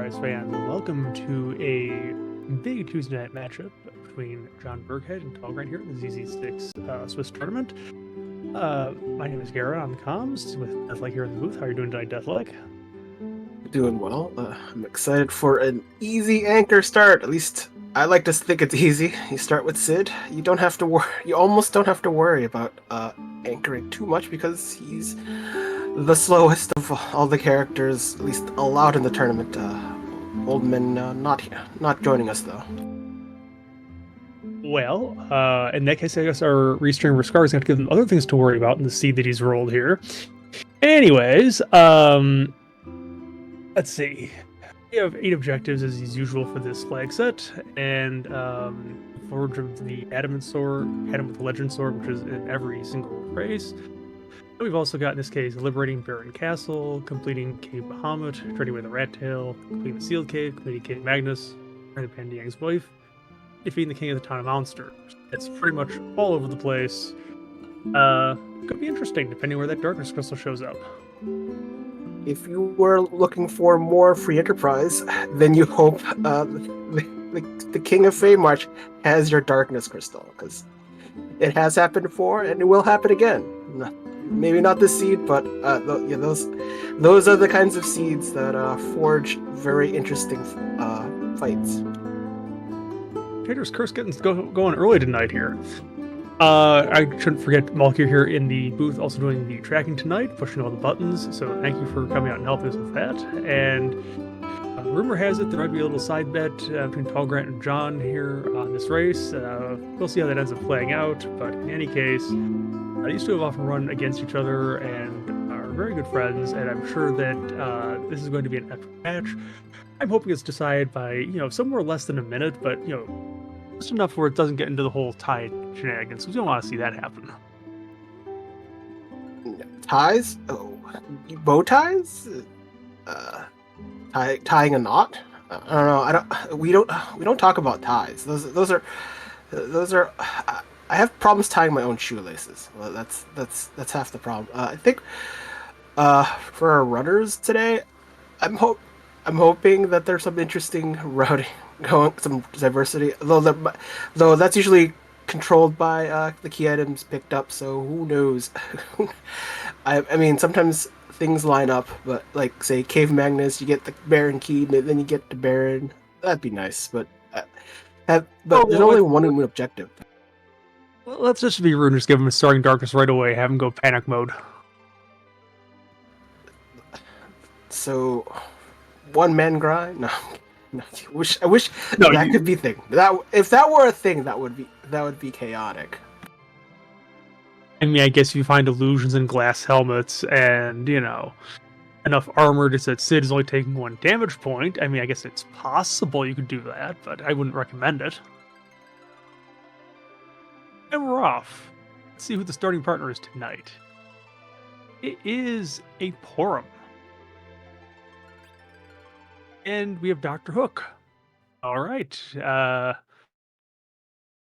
Enterprise fans, and welcome to a big Tuesday night matchup between JohnBirckhead and tallgrant here in the ZZ6 Swiss tournament. My name is Garrett on the comms with Deathlike here in the booth. How are you doing tonight, Deathlike? Doing well. I'm excited for an easy anchor start. At least I like to think it's easy. You start with Sid. You don't have to worry. You almost don't have to worry about anchoring too much because he's the slowest of all the characters, at least allowed in the tournament. Oldman not joining us though. Well, in that case, I guess our restream Scar is going to give them other things to worry about in the seed that he's rolled here. Anyways, let's see. We have 8 objectives as usual for this flag set, and Forge of the Adamant Sword, Adam with the Legend Sword, which is in every single race. And we've also got, in this case, liberating Dwarf Castle, completing Cave Bahamut, trading away the Rat Tail, completing the Sealed Cave, completing Cave Magnus, and Pandiang's wife, defeating the King of the Town of Monsters. It's pretty much all over the place. Could be interesting, depending where that Darkness Crystal shows up. If you were looking for more free enterprise, then you hope the King of Feymarch has your Darkness Crystal, because it has happened before and it will happen again. Maybe not this seed, but those are the kinds of seeds that forge very interesting fights. Trader's Curse getting going early tonight here. I shouldn't forget Malkir here in the booth, also doing the tracking tonight, pushing all the buttons. So thank you for coming out and helping us with that. And rumor has it there might be a little side bet between tallgrant and John here on this race. We'll see how that ends up playing out. But in any case, these two have often run against each other and are very good friends. And I'm sure that this is going to be an epic match. I'm hoping it's decided by somewhere less than a minute, but just enough where it doesn't get into the whole tie shenanigans, because we don't want to see that happen. Ties? Oh, bow ties? Tying a knot? I don't know. We don't talk about ties. Those are. I have problems tying my own shoelaces. Well, that's half the problem. I think for our runners today, I'm hoping that there's some interesting routing going, some diversity. Though that's usually controlled by the key items picked up. So who knows? I mean, sometimes things line up, but like say Cave Magnus, you get the Baron key, then you get the Baron. That'd be nice, but there's only one objective. Well, let's just be rude and just give him a starting darkness right away. Have him go panic mode. So, one man grind? No. I wish that could be a thing. If that were a thing, that would be chaotic. I mean, I guess if you find illusions and glass helmets and enough armor to that Sid is only taking 1 damage point. I mean, I guess it's possible you could do that, but I wouldn't recommend it. And we're off. Let's see who the starting partner is tonight. It is a Porum. And we have Dr. Hook. All right.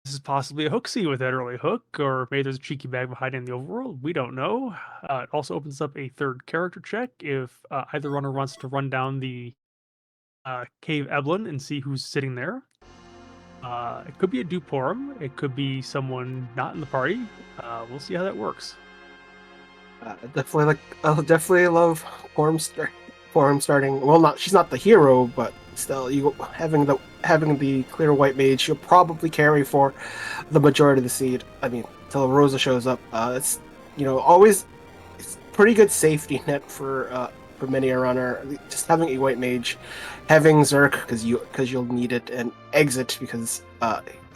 This is possibly a Hooksy with that early hook, or maybe there's a cheeky bag behind in the overworld. We don't know. It also opens up a third character check if either runner wants to run down the Cave Eblin and see who's sitting there. It could be a Duporum. It could be someone not in the party. We'll see how that works. I definitely love Porum starting. Well, she's not the hero, but still, having the clear white mage, she'll probably carry for the majority of the seed. I mean, until Rosa shows up. It's always it's pretty good safety net for many a runner. Just having a white mage, having Zerk because you'll need it, and exit because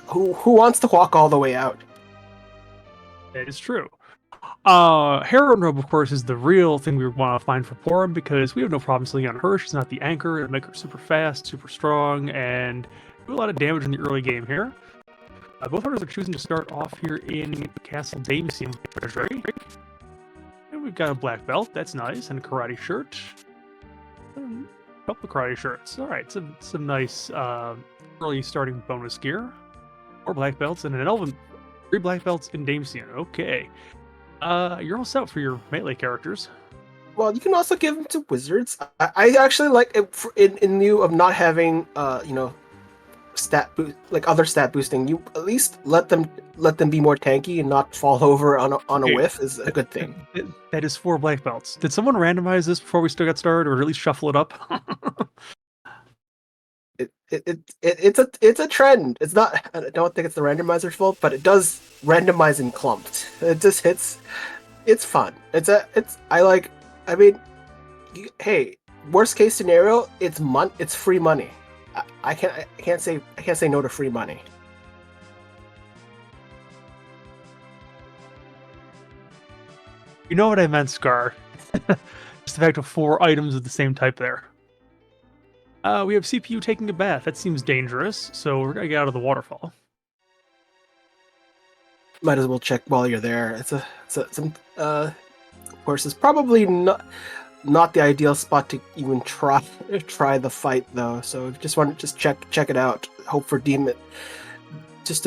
who wants to walk all the way out? That is true. Heroine Robe, of course, is the real thing we want to find for Porum, because we have no problem seeing on her. She's not the anchor. It'll make her super fast, super strong, and do a lot of damage in the early game here. Both runners are choosing to start off here in Castle Damesian Treasury. And we've got a black belt. That's nice. And a karate shirt. A couple of karate shirts. All right. Some nice early starting bonus gear. 4 black belts and an elven. 3 black belts in Damesian. Okay. You're all set for your melee characters. Well, you can also give them to wizards. I actually like it in lieu of not having stat boost like other stat boosting. You at least let them be more tanky and not fall over on a Okay, whiff is a good thing. that is 4 black belts. Did someone randomize this before we still got started, or at least shuffle it up? It's a trend. It's not. I don't think it's the randomizer's fault, but it does randomize in clumped. It just hits. It's fun. I like. I mean, hey, worst case scenario, it's free money. I can't say no to free money. You know what I meant, Scar. Just the fact of 4 items of the same type there. We have CPU taking a bath. That seems dangerous, so we're gonna get out of the waterfall. Might as well check while you're there. Of course, it's probably not the ideal spot to even try the fight though. So if you just want to just check it out. Hope for demon, just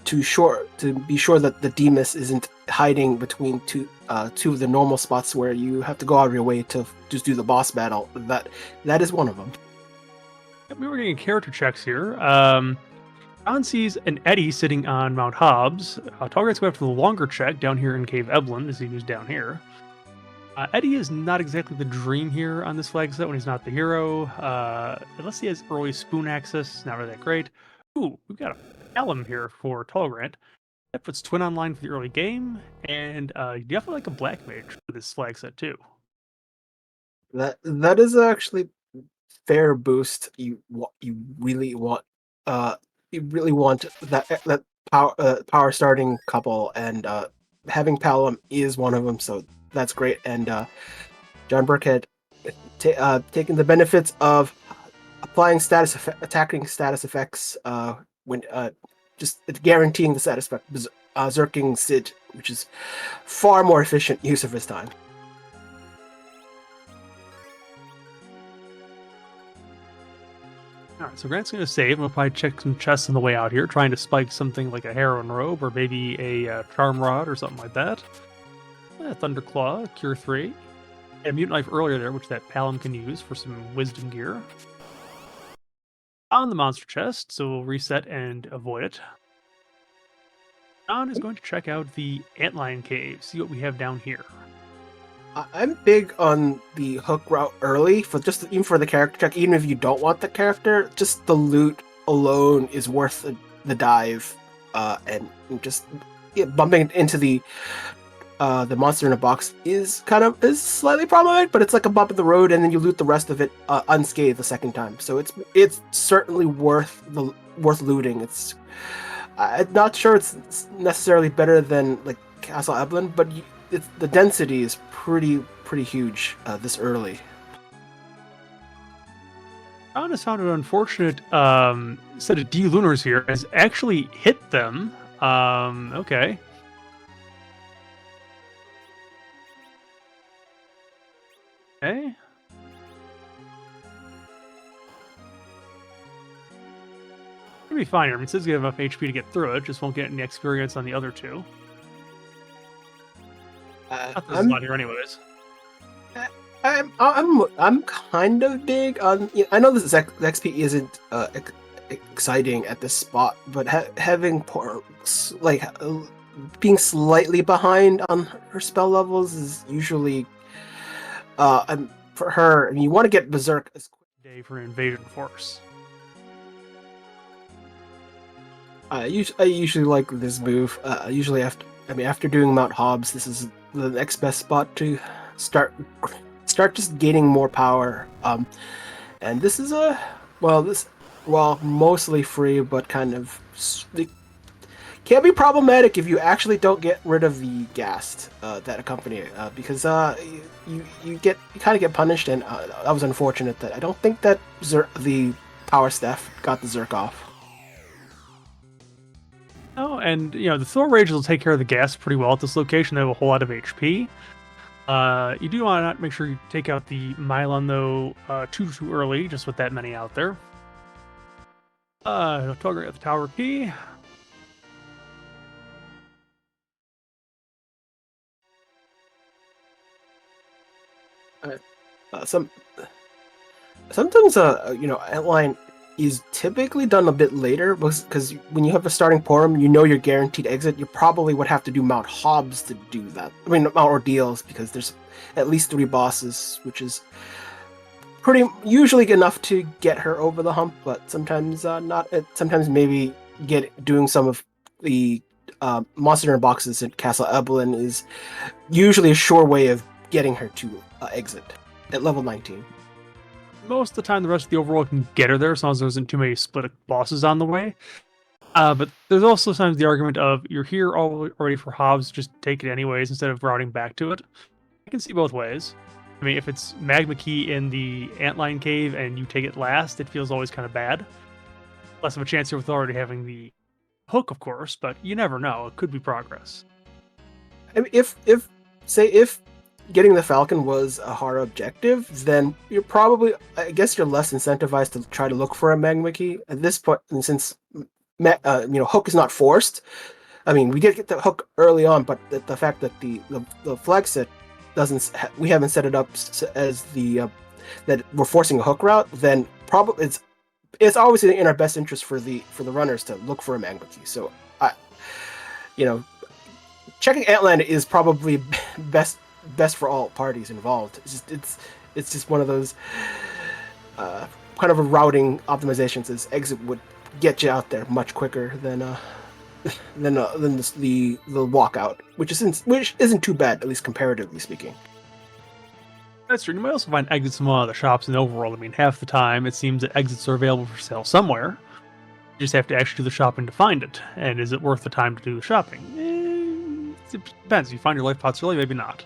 to be sure that the Demus isn't hiding between two of the normal spots where you have to go out of your way to just do the boss battle. That is one of them. We were getting character checks here. John sees an Eddie sitting on Mount Hobs. Tallgrant's go after the longer check down here in Cave Eblin, as he was down here. Eddie is not exactly the dream here on this flag set when he's not the hero. Unless he has early spoon access, not really that great. Ooh, we've got a Alum here for Tallgrant. That puts Twin online for the early game, and you definitely like a Black Mage for this flag set too. That is actually fair boost. You really want that power starting couple, and having Palom is one of them. So that's great. And JohnBirckhead taking the benefits of applying attacking status effects when just guaranteeing the status effect, Zerking Sid, which is far more efficient use of his time. Alright, so Grant's going to save. We'll probably check some chests on the way out here, trying to spike something like a Heroine Robe or maybe a Charm Rod or something like that. Thunderclaw, Cure 3. A Mutant Knife earlier there, which that Palom can use for some Wisdom gear. On the monster chest, so we'll reset and avoid it. John is going to check out the Antlion cave, see what we have down here. I'm big on the hook route early even for the character check. Even if you don't want the character, just the loot alone is worth the dive, and just bumping into the monster in a box is slightly problematic, but it's like a bump in the road, and then you loot the rest of it unscathed the second time. So it's certainly worth looting. I'm not sure it's necessarily better than like Castle Eblin, but the density is pretty huge this early. John has found an unfortunate set of D-Lunars here, has actually hit them. Okay. Okay. It'll be fine here. I mean, Sid's gonna have enough HP to get through it, just won't get any experience on the other two. Not this lot here anyways. I'm kind of big on. I know this XP isn't exciting at this spot, but having being slightly behind on her spell levels is usually for her. I mean, you want to get Berserk as quick Day for an invasion force. I usually like this move. Usually after doing Mount Hobs, this is the next best spot to start just gaining more power. And this is mostly free, but kind of it can be problematic if you actually don't get rid of the ghast that accompany it, because you kind of get punished, and that was unfortunate. That I don't think that the power staff got the Zerk off. Oh, and the Thor Rages will take care of the gas pretty well at this location. They have a whole lot of HP. You do want to make sure you take out the Mylon though too early, just with that many out there. Tallgrant at the tower key. Some sometimes Antlion is typically done a bit later because when you have a starting poem, you know you're guaranteed exit. You probably would have to do Mount Hobs to do that. I mean Mount Ordeals because there's at least 3 bosses, which is pretty usually enough to get her over the hump, but sometimes not. Sometimes maybe doing some of the monster dinner boxes at Castle Evelyn is usually a sure way of getting her to exit at level 19. Most of the time, the rest of the overworld can get her there as long as there isn't too many split bosses on the way. But there's also sometimes the argument of you're here already for Hobs, just take it anyways instead of routing back to it. I can see both ways. I mean, if it's Magma Key in the Antlion Cave and you take it last, it feels always kind of bad. Less of a chance here with already having the hook, of course, but you never know. It could be progress. I mean, if getting the Falcon was a hard objective, then you're probably, I guess, you're less incentivized to try to look for a Magma Key at this point. And since hook is not forced. I mean, we did get the hook early on, but the fact that the flag set we haven't set it up as the that we're forcing a hook route, then probably it's always in our best interest for the runners to look for a Magma Key. So checking Antlion is probably best for all parties involved. It's just one of those kind of a routing optimizations. As exit would get you out there much quicker than the walkout, which isn't too bad, at least comparatively speaking. That's true. You might also find exits in one of the shops in the overworld. I mean, half the time it seems that exits are available for sale somewhere. You just have to actually do the shopping to find it. And is it worth the time to do the shopping? It depends. If you find your life pots early, maybe not.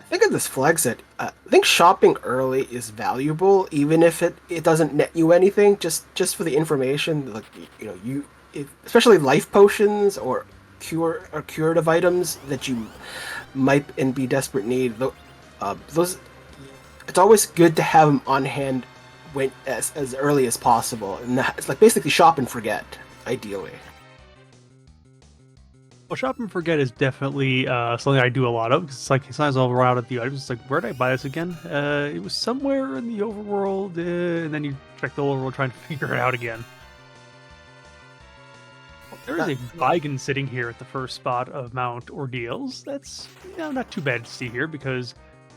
I think of this flag set. I think shopping early is valuable, even if it doesn't net you anything. Just for the information, like especially life potions or curative items that you might be desperate need. Those, it's always good to have them on hand as early as possible, and it's like basically shop and forget, ideally. Well, shop and forget is definitely something I do a lot of, because it's like sometimes I'll run out of the items. It's like, where did I buy this again? It was somewhere in the overworld, and then you check the overworld trying to figure it out again. There is a Vigan sitting here at the first spot of Mount Ordeals. That's not too bad to see here, because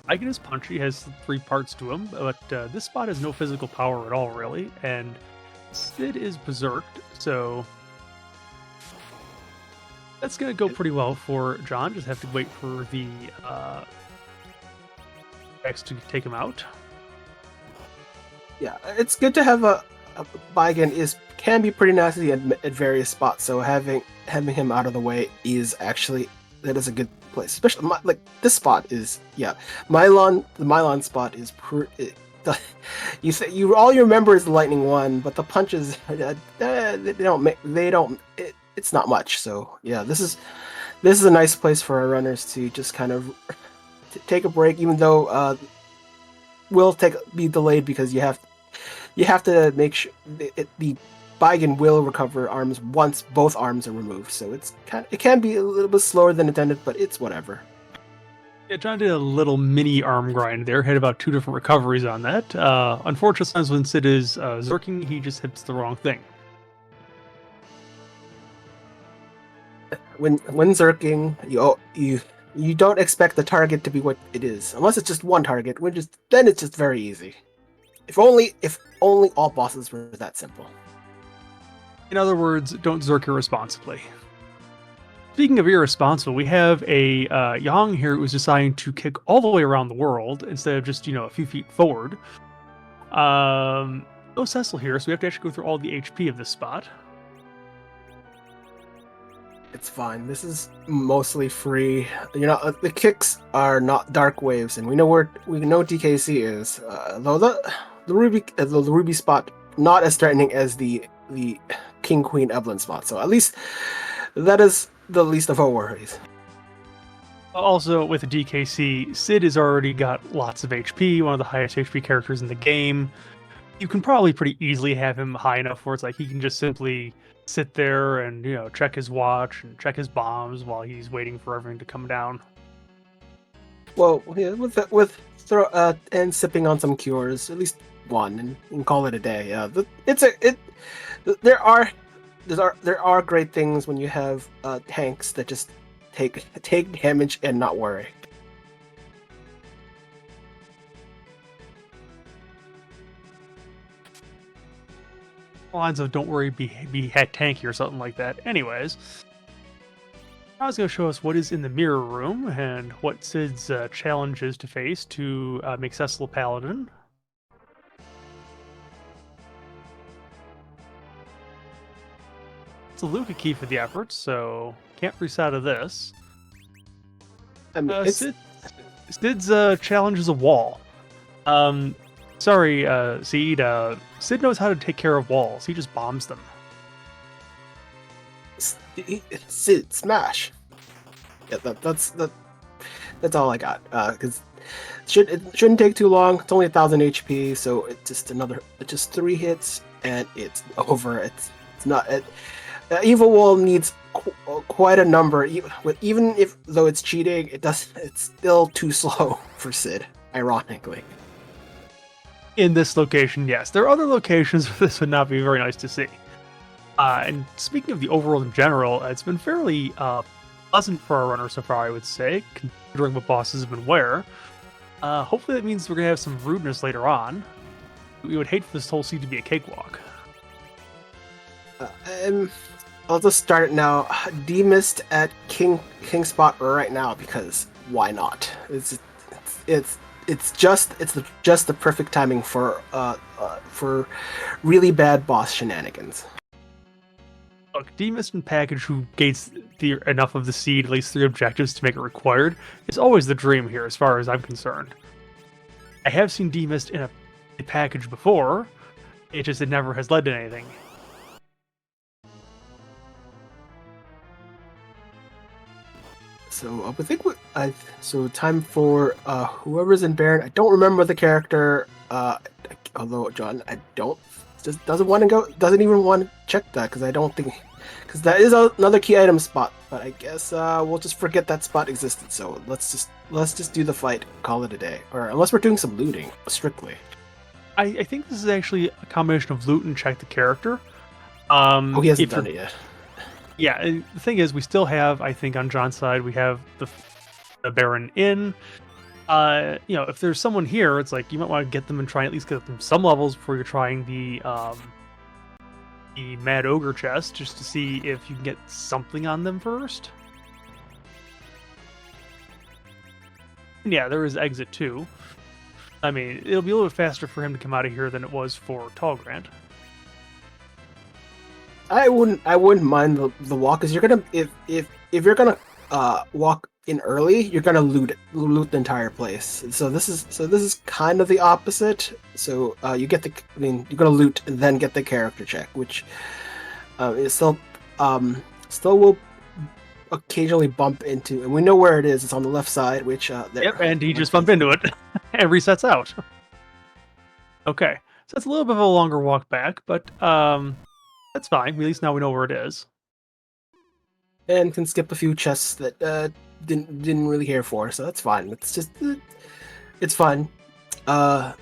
Vigan is punchy, has 3 parts to him, but this spot has no physical power at all, really, and Sid is berserked, so that's going to go pretty well for John. Just have to wait for the X to take him out. Yeah, it's good to have a Vigan can be pretty nasty at various spots, so having him out of the way is actually a good place. Especially like this spot is the Mylon spot is all you remember is the lightning one, but the punches it's not much. So yeah, this is a nice place for our runners to just kind of take a break, even though will be delayed because you have to make sure the Vigan will recover arms once both arms are removed. So it can be a little bit slower than intended, but it's whatever. Yeah, John did a little mini arm grind there. Had about 2 different recoveries on that. Unfortunately, sometimes when Sid is zerking, he just hits the wrong thing. When zerking, you don't expect the target to be what it is, unless it's just one target. Then it's just very easy. If only all bosses were that simple. In other words, don't zerk irresponsibly. Speaking of irresponsible, we have a Yang here who's deciding to kick all the way around the world instead of just a few feet forward. No Cecil here, so we have to actually go through all the HP of this spot. It's fine. This is mostly free. The kicks are not dark waves, and we know DKC is. Though the ruby spot not as threatening as the King Queen Evelyn spot. So at least that is the least of our worries. Also, with the DKC, Sid has already got lots of HP, one of the highest HP characters in the game. You can probably pretty easily have him high enough where it's like he can just simply sit there and check his watch and check his bombs while he's waiting for everything to come down. Well, yeah, and sipping on some cures, at least one, and call it a day. Yeah, it's a it. There are there are great things when you have tanks that just take damage and not worry. Lines of "Don't worry, be head tanky" or something like that. Anyways, I was going to show us what is in the mirror room and what Sid's challenge is to face to make Cecil a paladin. It's a Luca key for the effort, so can't freeze out of this. I mean, Sid's challenge is a wall. Sorry, Seed. Sid knows how to take care of walls. He just bombs them. Sid smash. Yeah, that's all I got. Because it shouldn't take too long. It's only 1,000 HP, so it's just 3 hits and it's over. It's not. Evil Wall needs quite a number. Even if though it's cheating, it's still too slow for Sid. Ironically. In this location, yes. There are other locations where this would not be very nice to see. And speaking of the overworld in general, it's been fairly pleasant for our runner so far, I would say, considering what bosses have been where. Hopefully that means we're going to have some rudeness later on. We would hate for this whole scene to be a cakewalk. I'll just start it now. Demist at King Spot right now because why not? It's just the perfect timing for really bad boss shenanigans. Look, Demist and package who gains enough of the seed, at least 3 objectives to make it required, is always the dream here as far as I'm concerned. I have seen Demist in a package before, it never has led to anything. So I think so time for whoever's in Baron. I don't remember the character. Although John, doesn't even want to check that because I don't think because that is another key item spot. But I guess we'll just forget that spot existed. So let's just do the fight, call it a day, or unless we're doing some looting strictly. I think this is actually a combination of loot and check the character. He hasn't done it yet. Yeah, the thing is, we still have, I think, on John's side, we have the Baron Inn. If there's someone here, it's like you might want to get them and try and at least get them some levels before you're trying the Mad Ogre chest, just to see if you can get something on them first. And yeah, there is exit too. I mean, it'll be a little bit faster for him to come out of here than it was for Tallgrant. I wouldn't mind the walk because you're gonna if you're gonna walk in early, you're gonna loot the entire place. So this is kind of the opposite. So you're gonna loot and then get the character check, which is still will occasionally bump into, and we know where it is. It's on the left side, which yep, and he just bumped into it and resets out. Okay, so it's a little bit of a longer walk back, but that's fine. At least now we know where it is. And can skip a few chests that didn't really care for, so that's fine. It's fun. I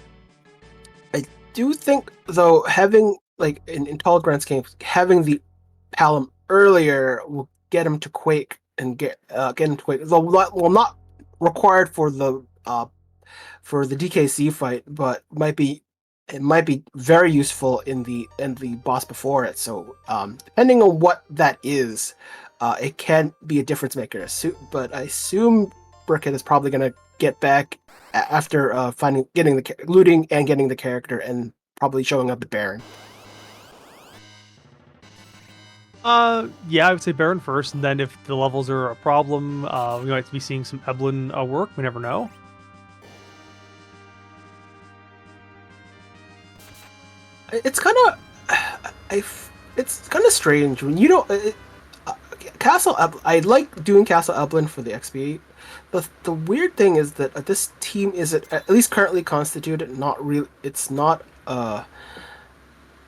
do think though having like in Tallgrant's case, having the Palom earlier will get him to quake and get him to quake. Well, not required for the DKC fight, but it might be very useful in the boss before it. So depending on what that is, it can be a difference maker. But I assume Birckhead is probably going to get back after looting and getting the character and probably showing up the Baron. Yeah, I would say Baron first, and then if the levels are a problem, we might be seeing some Eblin work. We never know. It's kind of strange when you don't. Castle. I like doing Castle Eblin for the XP. The weird thing is that this team is at least currently constituted. Not real. It's not.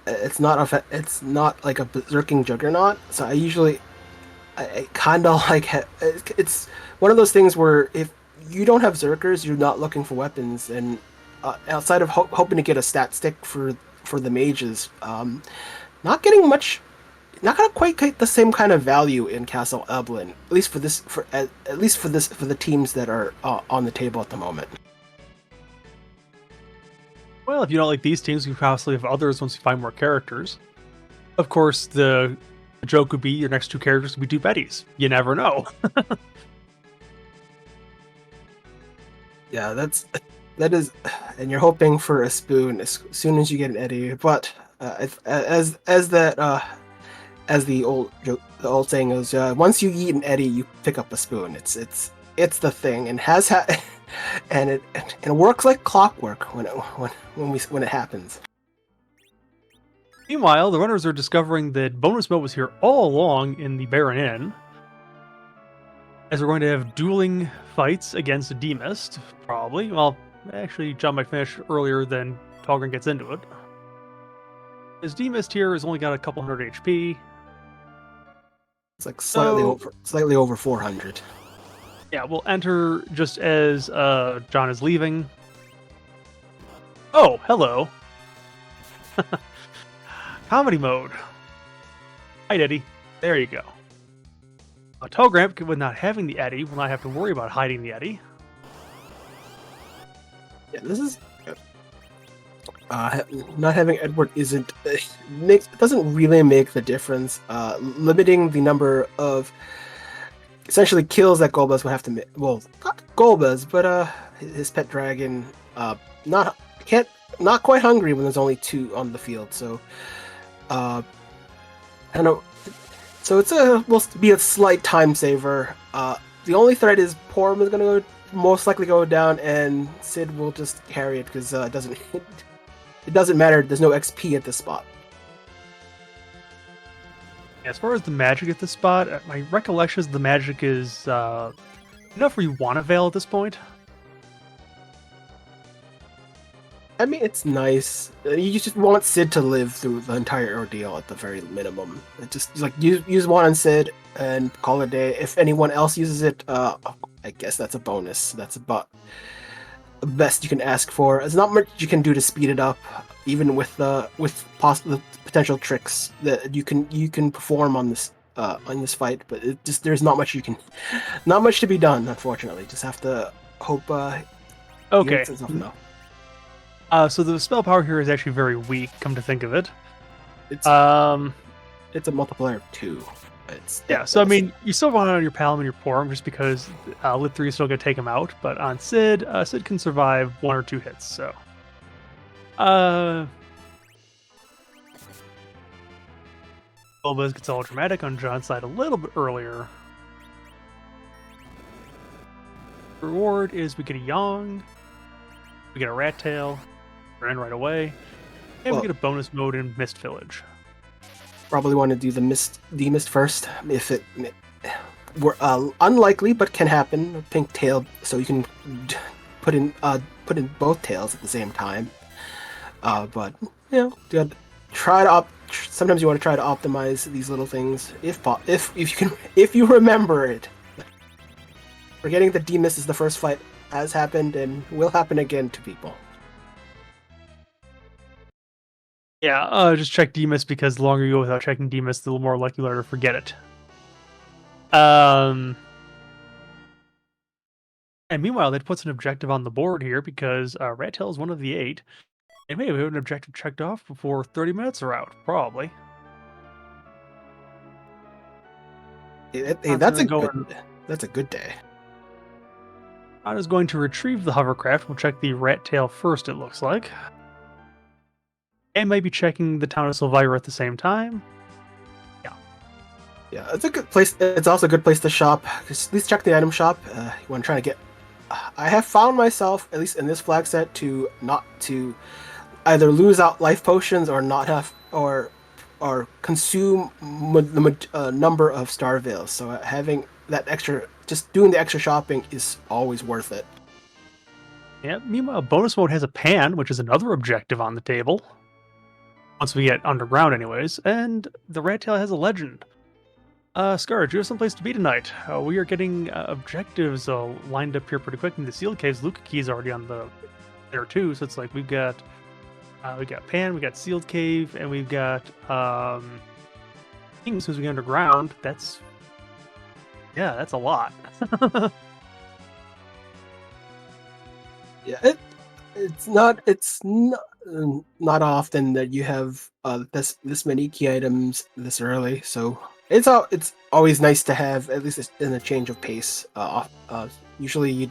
It's not like a berserking juggernaut. So I kind of like. It's one of those things where if you don't have Zerkers, you're not looking for weapons, and outside of hoping to get a stat stick for the mages, not getting much, not gonna quite get the same kind of value in Castle Eblin, at least for this, at least for this, for the teams that are on the table at the moment. Well, if you don't like these teams, you possibly have others once you find more characters. Of course, the joke would be your next two characters would be two Bettys. You never know. Yeah, that is, and you're hoping for a spoon as soon as you get an Eddie. But as the old saying goes, once you eat an Eddie, you pick up a spoon. It's the thing, and and it works like clockwork when it happens. Meanwhile, the runners are discovering that bonus mode was here all along in the Baron Inn, as we're going to have dueling fights against Demist, probably. Well, actually, John might finish earlier than tallgrant gets into it. As Demist here has only got a couple hundred HP. It's like slightly over 400. Yeah, we'll enter just as John is leaving. Oh, hello. Comedy mode. Hi, Eddie. There you go. A tallgrant, with not having the Eddie, will not have to worry about hiding the Eddie. Yeah, this is not having Edward doesn't really make the difference. Limiting the number of essentially kills that Golbez would have to make. Well, not Golbez, but his pet dragon. Not quite hungry when there's only two on the field. So, I don't know. So will be a slight time saver. The only threat is Porum is going to most likely go down, and Sid will just carry it because it doesn't matter. There's no XP at this spot. As far as the magic at this spot, my recollection is the magic is enough where you want to Veil at this point. I mean, it's nice. You just want Sid to live through the entire ordeal at the very minimum. It just like use one on Sid and call it a day. If anyone else uses it, I guess that's a bonus. That's about the best you can ask for. There's not much you can do to speed it up, even with possible potential tricks that you can perform on this fight. But there's not much to be done, unfortunately. Just have to hope. Okay. No. So the spell power here is actually very weak, come to think of it. It's a multiplier of 2. So I mean, you still want it on your Palom and your Porum just because Lit 3 is still going to take him out, but on Sid, Sid can survive 1 or 2 hits, so. Golbez gets all dramatic on John's side a little bit earlier. Reward is we get a Yong, we get a Rat Tail, we're in right away, and we get a bonus mode in Mist Village. Probably want to do the Mist first, if it were unlikely but can happen. Pink tail, so you can put in both tails at the same time. But you know, sometimes you want to try to optimize these little things if you remember it. Forgetting that Demist is the first fight has happened and will happen again to people. Yeah, just check Demist because the longer you go without checking Demist, the more likely you are to forget it. And meanwhile, that puts an objective on the board here because Rat Tail is one of the 8. And maybe we have an objective checked off before 30 minutes are out, probably. That's a good day. John is going to retrieve the hovercraft. We'll check the Rat Tail first, it looks like. And maybe checking the town of Silvira at the same time. Yeah, it's a good place. It's also a good place to shop. Just at least check the item shop. You want to try to get. I have found myself, at least in this flag set, to not to either lose out life potions or not have or consume the number of star veils. So having that extra, just doing the extra shopping is always worth it. Yeah. Meanwhile, bonus mode has a pan, which is another objective on the table. Once we get underground, anyways, and the Rat Tail has a legend. Scourge, you have someplace to be tonight. We are getting objectives lined up here pretty quick in the sealed caves. Luca Key's already on there too, so it's like we got Pan, we got sealed cave, and we've got Kings who's underground. That's a lot. Yeah, it's not often that you have this many key items this early, so it's always nice to have at least in a change of pace. Usually you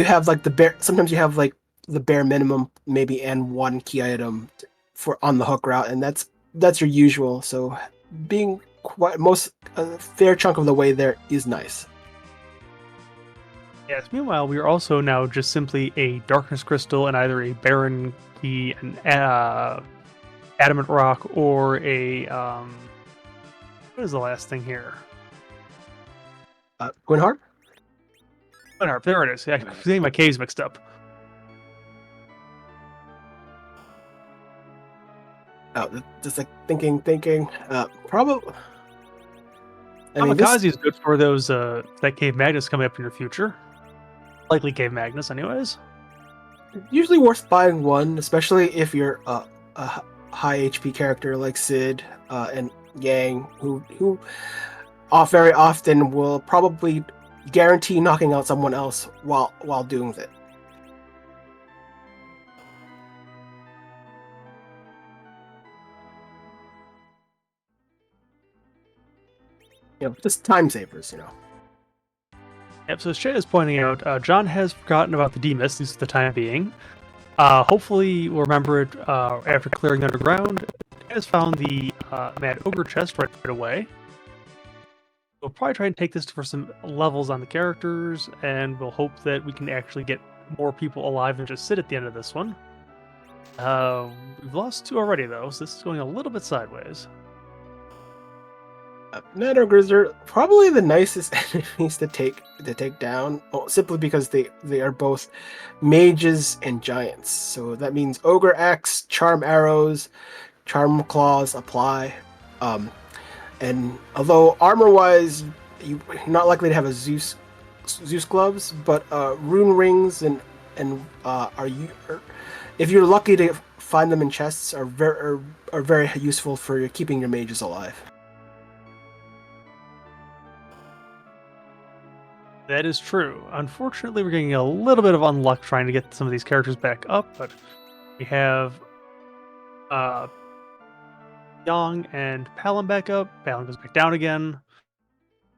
have like sometimes you have like the bare minimum maybe and one key item for on the hook route, and that's your usual. So being a fair chunk of the way there is nice. Yes, meanwhile, we are also now just simply a Darkness Crystal and either a Barren Key, an Adamant Rock, or a... what is the last thing here? Gwyn Harp? Gwyn Harp, there it is. Yeah, I'm getting my caves mixed up. Just like thinking. Probably... Kamikaze is good for those that Cave Magnus coming up in your future. Likely Cave Magnus, anyways. Usually worth buying one, especially if you're a high HP character like Sid and Yang, who very often will probably guarantee knocking out someone else while doing it. Just time savers, Yep, so as Shay is pointing out, John has forgotten about the demist, at least for the time being. Hopefully we'll remember it after clearing underground. He has found the Mad Ogre chest right away. We'll probably try and take this for some levels on the characters, and we'll hope that we can actually get more people alive and just sit at the end of this one. We've lost 2 already, though, so this is going a little bit sideways. Mad Ogres are probably the nicest enemies to take down, simply because they are both mages and giants. So that means Ogre Axe, Charm Arrows, Charm Claws apply. And although armor-wise, you're not likely to have a Zeus gloves, but rune rings and if you're lucky to find them in chests, are very useful for keeping your mages alive. That is true. Unfortunately, we're getting a little bit of unluck trying to get some of these characters back up, but we have Yang and Palom back up. Palom goes back down again.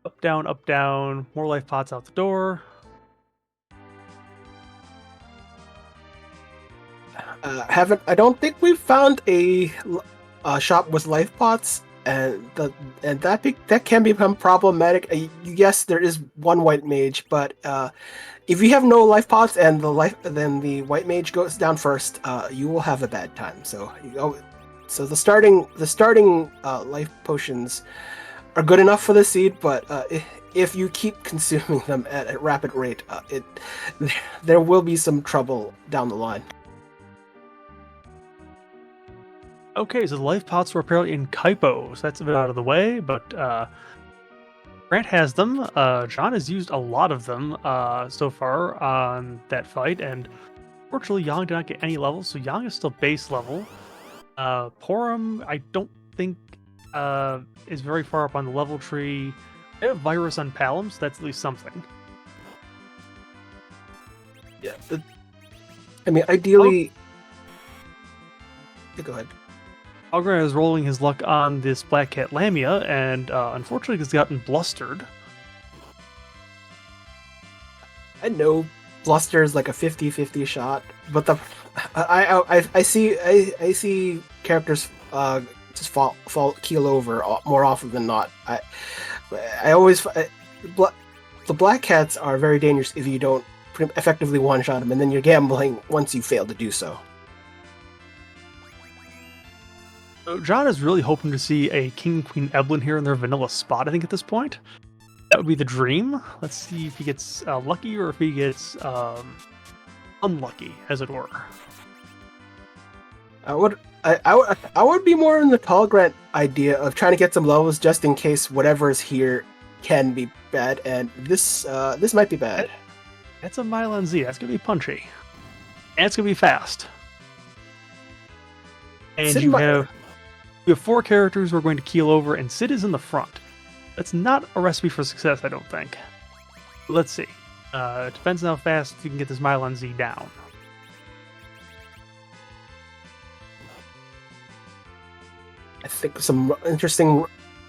Up, down. More life pots out the door. I don't think we've found a shop with life pots. And that can become problematic. Yes, there is one white mage, but if you have no life pots and then the white mage goes down first, you will have a bad time. So the starting life potions are good enough for the seed, but if you keep consuming them at a rapid rate, there will be some trouble down the line. Okay, so the life pots were apparently in Kaipo, so that's a bit out of the way, but Grant has them. John has used a lot of them so far on that fight, and fortunately Yang did not get any levels, so Yang is still base level. Porum, I don't think is very far up on the level tree. They have Virus on Palom, so that's at least something. Yeah, I mean, ideally... Go ahead. Tallgrant is rolling his luck on this Black Cat Lamia, and unfortunately he's gotten blustered. I know bluster is like a 50-50 shot, but I see characters just fall keel over more often than not. I always the Black Cats are very dangerous if you don't effectively one-shot them, and then you're gambling once you fail to do so. So John is really hoping to see a King and Queen Eblin here in their vanilla spot, I think, at this point. That would be the dream. Let's see if he gets lucky or if he gets unlucky, as it were. I would be more in the tallgrant idea of trying to get some levels just in case whatever is here can be bad, and this might be bad. That's a Milan Z. That's gonna be punchy, and it's gonna be fast. And Sid you might- have 4 characters who are going to keel over, and Sid is in the front. That's not a recipe for success, I don't think. Let's see. It depends on how fast you can get this Milan Z down. I think some interesting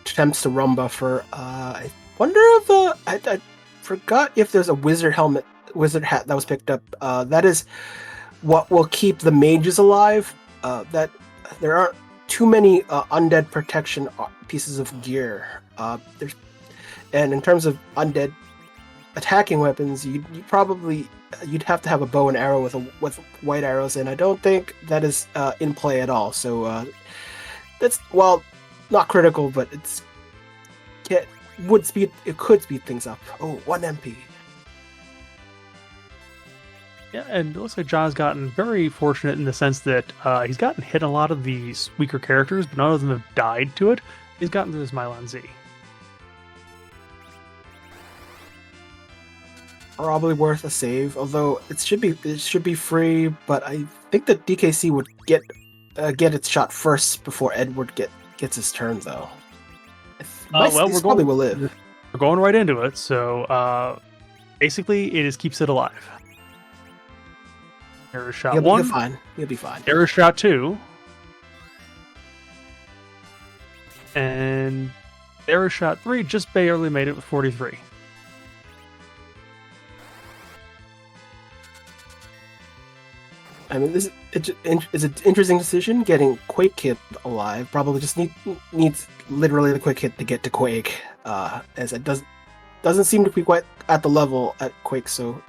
attempts to run buffer. I wonder if I forgot if there's a wizard hat that was picked up. That is what will keep the mages alive. That there aren't too many undead protection pieces of gear. And in terms of undead attacking weapons, you'd have to have a bow and arrow with white arrows, and I don't think that is in play at all. So that's, well, not critical, but it could speed things up. Oh, 1 MP. Yeah, and it looks like John's gotten very fortunate in the sense that he's gotten hit a lot of these weaker characters, but none of them have died to it. He's gotten through this Milan Z. Probably worth a save, although it should be free. But I think that DKC would get its shot first before Edward gets his turn, though. We're probably will live. We're going right into it, so basically it is keep Sid alive. There is shot 1. He'll be fine. There is shot 2. And there is shot 3, just barely made it with 43. I mean, this is an interesting decision. Getting Quake Kid alive probably just needs literally the quick hit to get to Quake, as it doesn't seem to be quite at the level at Quake. So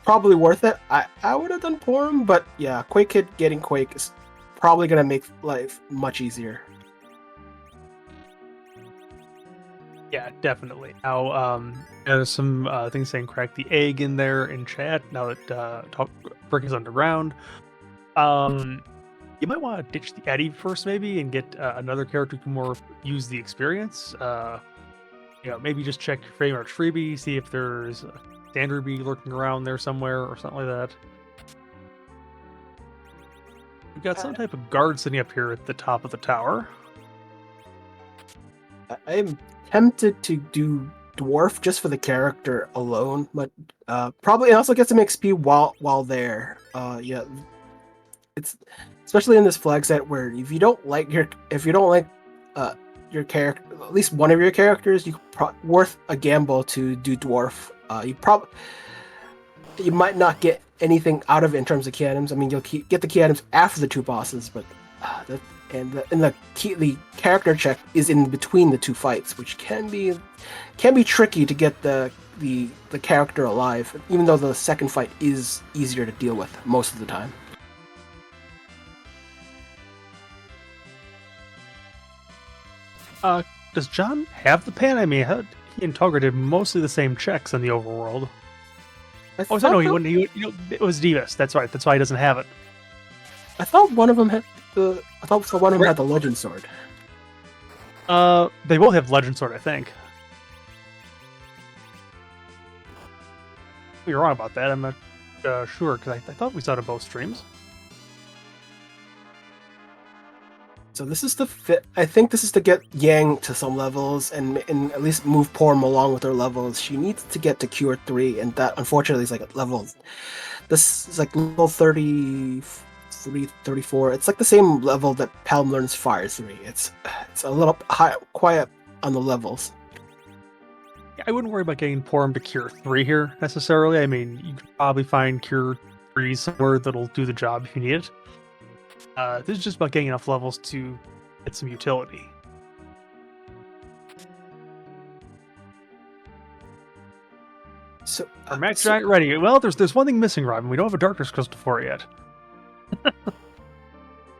probably worth it. I would have done Porum, but yeah, Quake Kid getting Quake is probably gonna make life much easier. Yeah, definitely. Now, there's some things saying crack the egg in there in chat now that Brick is underground. You might want to ditch the Eddie first, maybe, and get another character who can more use the experience. Maybe just check your frame arch freebie, see if there's a standard bee lurking around there somewhere or something like that. We've got some type of guard sitting up here at the top of the tower. I'm tempted to do Dwarf just for the character alone, but probably it also gets some XP while there. Yeah, it's especially in this flag set where if you don't like your character, at least one of your characters, worth a gamble to do Dwarf. You might not get anything out of it in terms of key items. I mean, you'll get the key items after the 2 bosses, but the character check is in between the 2 fights, which can be tricky to get the character alive, even though the second fight is easier to deal with most of the time. Does John have the pan? I mean, he and Tugger did mostly the same checks in the overworld. Oh, so no, he wouldn't. It was Divas. That's right. That's why he doesn't have it. I thought one of them had had the Legend Sword. They both have Legend Sword, I think. You're wrong about that. I'm not sure because I thought we saw it in both streams. So this is I think this is to get Yang to some levels and at least move Porum along with her levels. She needs to get to Cure 3, and that unfortunately is like at level. This is like level 33, 34. It's like the same level that Palm learns Fire 3. It's a little high, quiet on the levels. I wouldn't worry about getting Porum to Cure 3 here necessarily. I mean, you could probably find Cure 3 somewhere that'll do the job if you need it. This is just about getting enough levels to get some utility. So, our Max Giant ready. Well, there's one thing missing, Robin. We don't have a Darkness Crystal for it yet.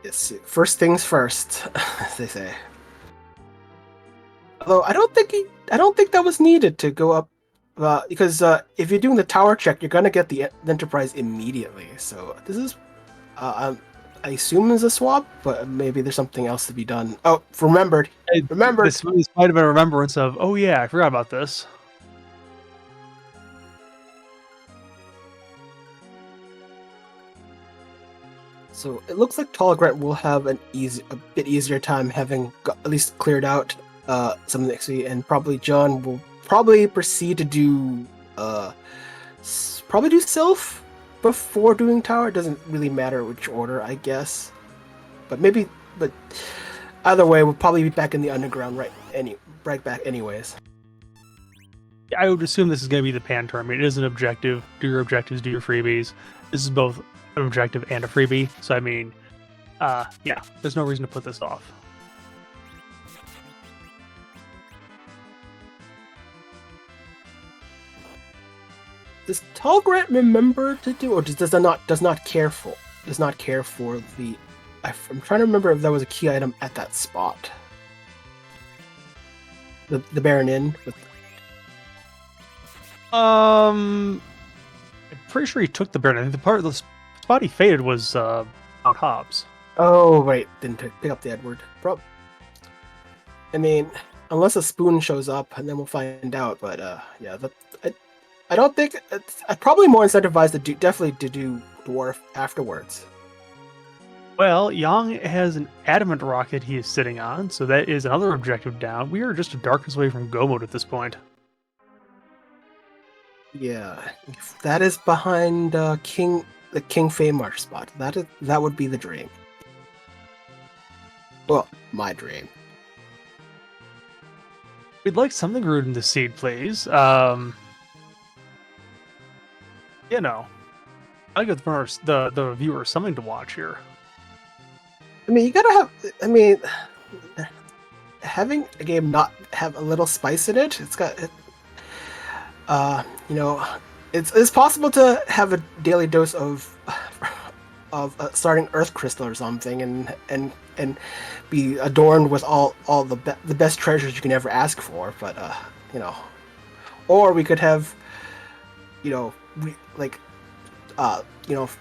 Yes, first things first, as they say. Although I don't think that was needed to go up, because if you're doing the tower check, you're gonna get the Enterprise immediately. So this is, I assume is a swap, but maybe there's something else to be done. Oh, remembered. Remembered. This might have been a remembrance of, oh yeah, I forgot about this. So it looks like tallgrant will have a bit easier time having at least cleared out some of the XP, and probably John will probably proceed to do probably do Sylph before doing Tower. It doesn't really matter which order, I guess. But either way, we'll probably be back in the underground right back anyways. I would assume this is going to be the pan tournament. It is an objective. Do your objectives, do your freebies. This is both an objective and a freebie. So, I mean, yeah, there's no reason to put this off. Does tallgrant remember to do, or does not care for the? I'm trying to remember if that was a key item at that spot. The Baron Inn with. I'm pretty sure he took the Baron. I think the part of the spot he faded was Mount Hobs. Oh wait, didn't pick up the Edward. I mean, unless a spoon shows up, and then we'll find out. But yeah, I don't think I'd probably more incentivized to do dwarf afterwards. Well, Yang has an adamant rocket he is sitting on, so that is another objective down. We are just a darkness away from go mode at this point. Yeah, if that is behind the King Feymarsh spot. That would be the dream. Well, my dream. We'd like something rooted in the seed, please. You know, I give the viewer something to watch here. I mean, you gotta have. I mean, having a game not have a little spice in it, it's got. You know, it's possible to have a daily dose of starting Earth Crystal or something, and be adorned with all the best treasures you can ever ask for. But you know, or we could have, you know,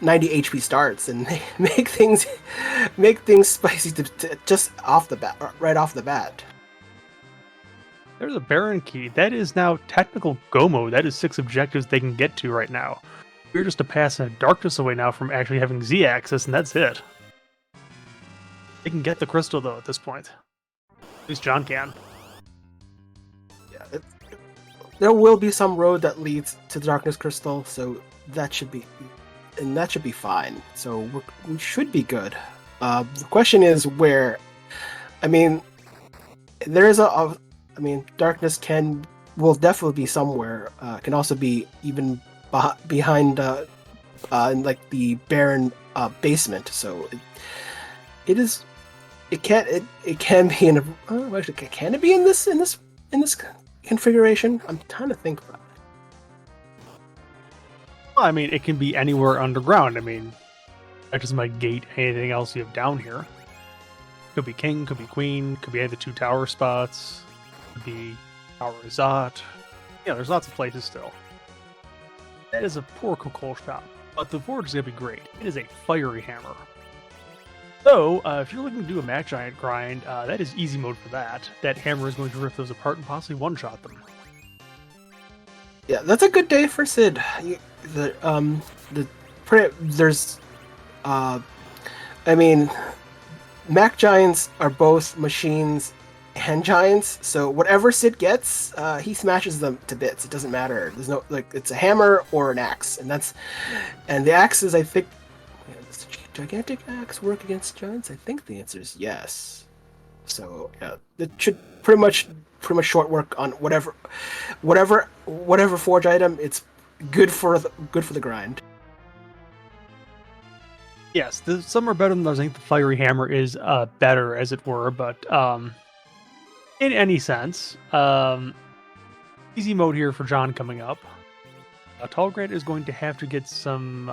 90 HP starts and make things spicy to just right off the bat. There's a Baron key. That is now technical go mode. That is 6 objectives they can get to right now. We're just a pass in darkness away now from actually having Z access, and that's it. They can get the crystal though at this point. At least John can. Yeah, there will be some road that leads to the darkness crystal, so that should be fine. So we should be good. The question is where. I mean, there is darkness will definitely be somewhere. Can also be even behind in like the barren basement. So it can be in a. Actually, can it be in this configuration? I'm trying to think about it. Well, I mean, it can be anywhere underground. I mean, that doesn't negate anything else you have down here. Could be king, could be queen, could be any of the 2 tower spots, could be Tower Azat. Yeah, there's lots of places still. That is a poor Kokol shop, but the forge is going to be great. It is a fiery hammer. So, if you're looking to do a Mac Giant grind, that is easy mode for that. That hammer is going to rip those apart and possibly one-shot them. Yeah, that's a good day for Sid. I mean, Mac Giants are both machines and giants, so whatever Sid gets, he smashes them to bits. It doesn't matter. There's no it's a hammer or an axe, and the axes, I think. Does the gigantic axe work against giants? I think the answer is yes. So yeah, it should pretty much short work on whatever forge item. It's good for the grind. Yes, some are better than others. I think the fiery hammer is better, as it were, but in any sense, easy mode here for John coming up. Tallgrant is going to have to get some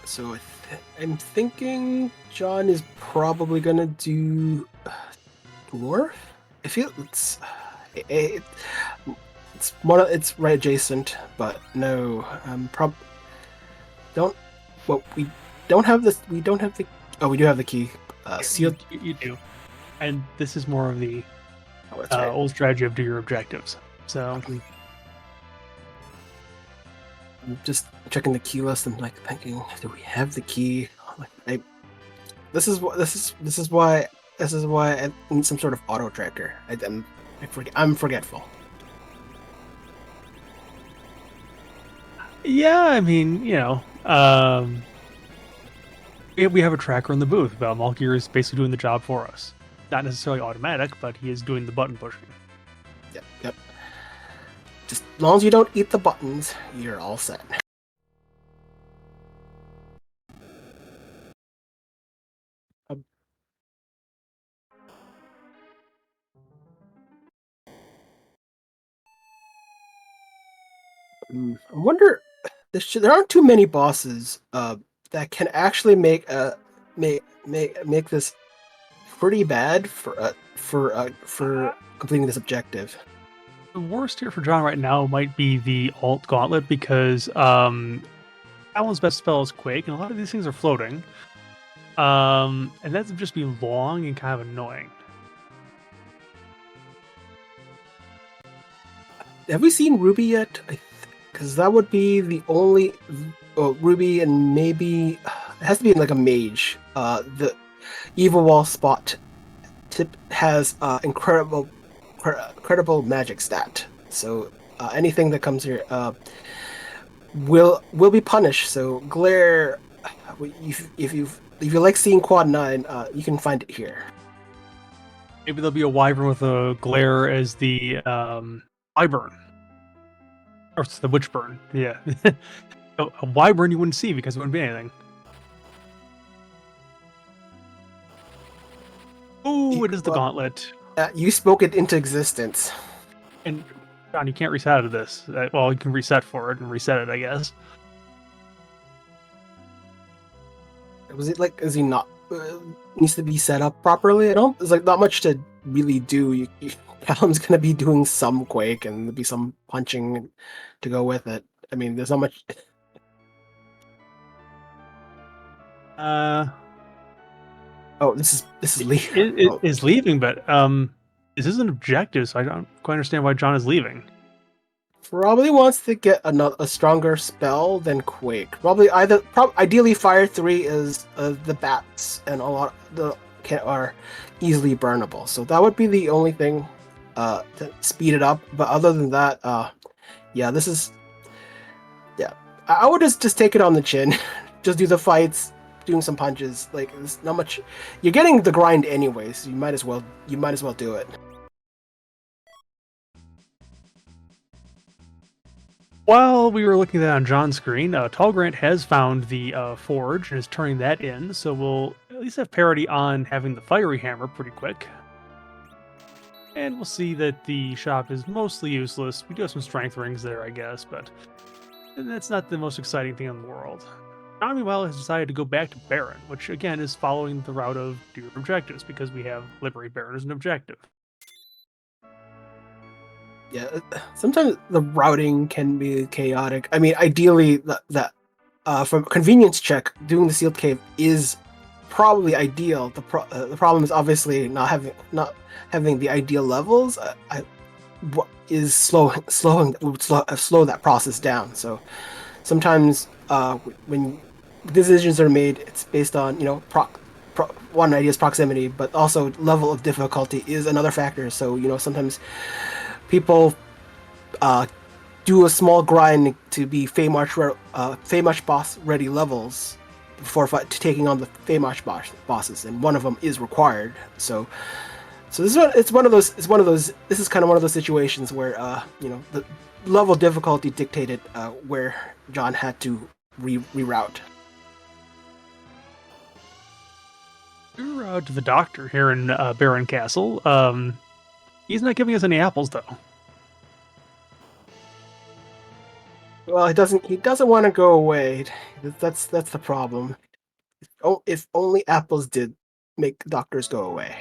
So I'm thinking John is probably gonna do dwarf. I feel it, it's right adjacent, but no. Don't. Well, we don't have this. We don't have the. Oh, we do have the key. Sealed. You do, and this is more of the Oh, that's right. old strategy of do your objectives. So I'm just checking the key list and like thinking, do we have the key? This is why I need some sort of auto tracker. I'm forgetful. yeah, I mean, we have a tracker in the booth. Malkir is basically doing the job for us. Not necessarily automatic, but he is doing the button pushing. Yep. Just as long as you don't eat the buttons, you're all set. I wonder. There aren't too many bosses that can actually make this pretty bad for completing this objective. The worst here for John right now might be the alt gauntlet because Alan's best spell is Quake, and a lot of these things are floating. And that's just be long and kind of annoying. Have we seen Ruby yet? Because that would be the only Ruby, and maybe it has to be like a mage. The Evil Wall spot tip has incredible magic stat. So anything that comes here will be punished. So glare, if you like seeing quad 9, you can find it here. Maybe there'll be a wyvern with a glare as the wyvern. Or it's the witchburn, yeah. A wyvern you wouldn't see because it wouldn't be anything. Oh, it is the gauntlet. You spoke it into existence. And John, you can't reset out of this. Well, you can reset for it and reset it, I guess. Was it like, is he not needs to be set up properly? I don't. There's like not much to really do. Callum's gonna be doing some Quake and there'll be some punching to go with it. I mean, there's not much. Oh, this is leaving. Is leaving, but this is an objective, so I don't quite understand why John is leaving. Probably wants to get a stronger spell than Quake. Probably ideally Fire 3 is the bats and a lot are easily burnable. So that would be the only thing to speed it up. But other than that, this is I would just take it on the chin, just do the fights, doing some punches. Like there's not much. You're getting the grind anyways. So you might as well do it. While we were looking at that on John's screen, Tallgrant has found the forge and is turning that in, so we'll at least have parity on having the fiery hammer pretty quick. And we'll see that the shop is mostly useless. We do have some strength rings there, I guess, but that's not the most exciting thing in the world. John, meanwhile, has decided to go back to Baron, which again is following the route of do your objectives, because we have Liberate Baron as an objective. Yeah, sometimes the routing can be chaotic. I mean, ideally, that from convenience check, doing the sealed cave is probably ideal. The problem is obviously not having the ideal levels. Is slow that process down. So sometimes when decisions are made, it's based on one idea is proximity, but also level of difficulty is another factor. So sometimes people do a small grind to be Feymarch boss ready levels before taking on the Feymarch bosses, and one of them is required. So this is one of those. This is kind of one of those situations where the level of difficulty dictated where John had to reroute. We're out to the doctor here in Baron Castle. He's not giving us any apples, though. Well, he doesn't. He doesn't want to go away. That's the problem. Oh, if only apples did make doctors go away.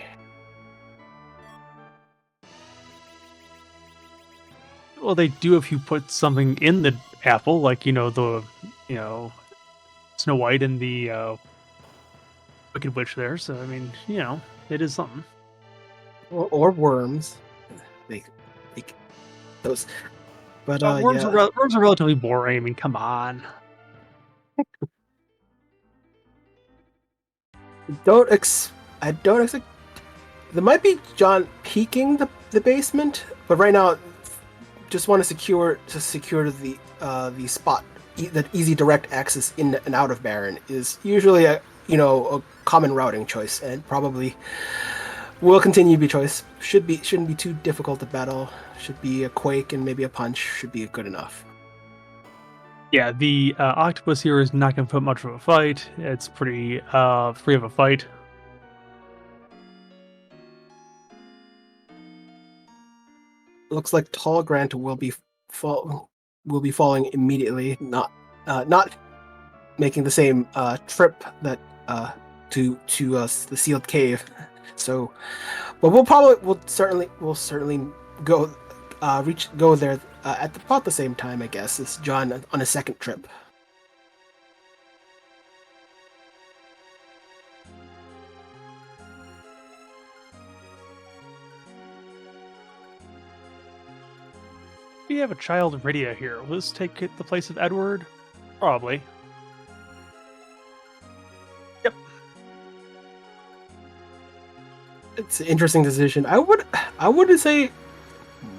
Well, they do if you put something in the apple, like you know Snow White and the Wicked Witch there. So I mean, it is something. Or worms. They, they those. But yeah. Worms are relatively boring. I mean, come on. Don't ex. I don't expect. There might be John peeking the basement, but right now, just want to secure the spot that easy direct access in and out of Baron is usually a common routing choice, and probably will continue to be choice. Shouldn't be too difficult to battle. Should be a quake and maybe a punch should be good enough. Yeah, the octopus here is not going to put much of a fight. It's pretty free of a fight. Looks like tallgrant will be falling immediately, not making the same trip that to the sealed cave. So, but we'll certainly go go there at about the same time, I guess, as John on a second trip. We have a child of Rydia here. Will this take the place of Edward? Probably. Yep. It's an interesting decision. I wouldn't say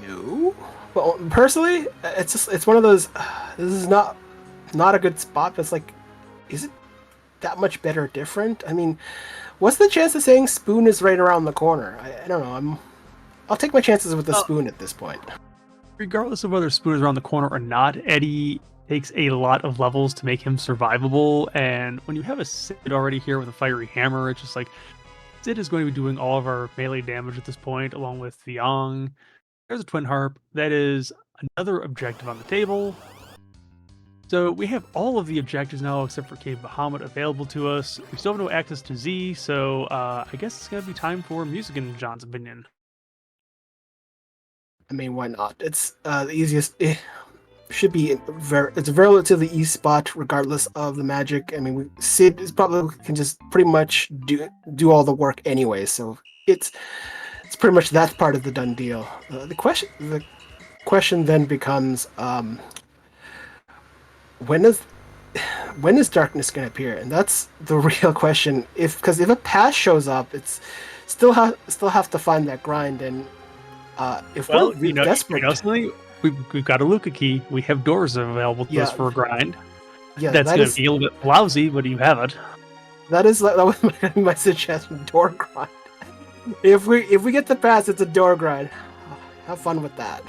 no. Well, personally, it's one of those. This is not a good spot. But it's like, is it that much better different? I mean, what's the chance of saying Spoon is right around the corner? I don't know. I'll take my chances with the Spoon at this point. Regardless of whether Spoon is around the corner or not, Eddie takes a lot of levels to make him survivable. And when you have a Sid already here with a fiery hammer, it's just like Sid is going to be doing all of our melee damage at this point, along with Viong. There's a Twin Harp. That is another objective on the table. So we have all of the objectives now except for Cave Bahamut available to us. We still have no access to Z, so I guess it's going to be time for music in John's opinion. I mean, why not? It's the easiest. Should be it's a relatively easy spot regardless of the magic. I mean, Sid is probably can just pretty much do all the work anyway. So it's pretty much that part of the done deal. The question then becomes when is when is darkness going to appear, and that's the real question. Because if a pass shows up, it's still have to find that grind, and if we're really desperate, something. We've got a Luca key. We have doors available to us for a grind. Yeah, that's going to be a little bit lousy, but you have it. That was my suggestion. Door grind. If we get the pass, it's a door grind. Have fun with that.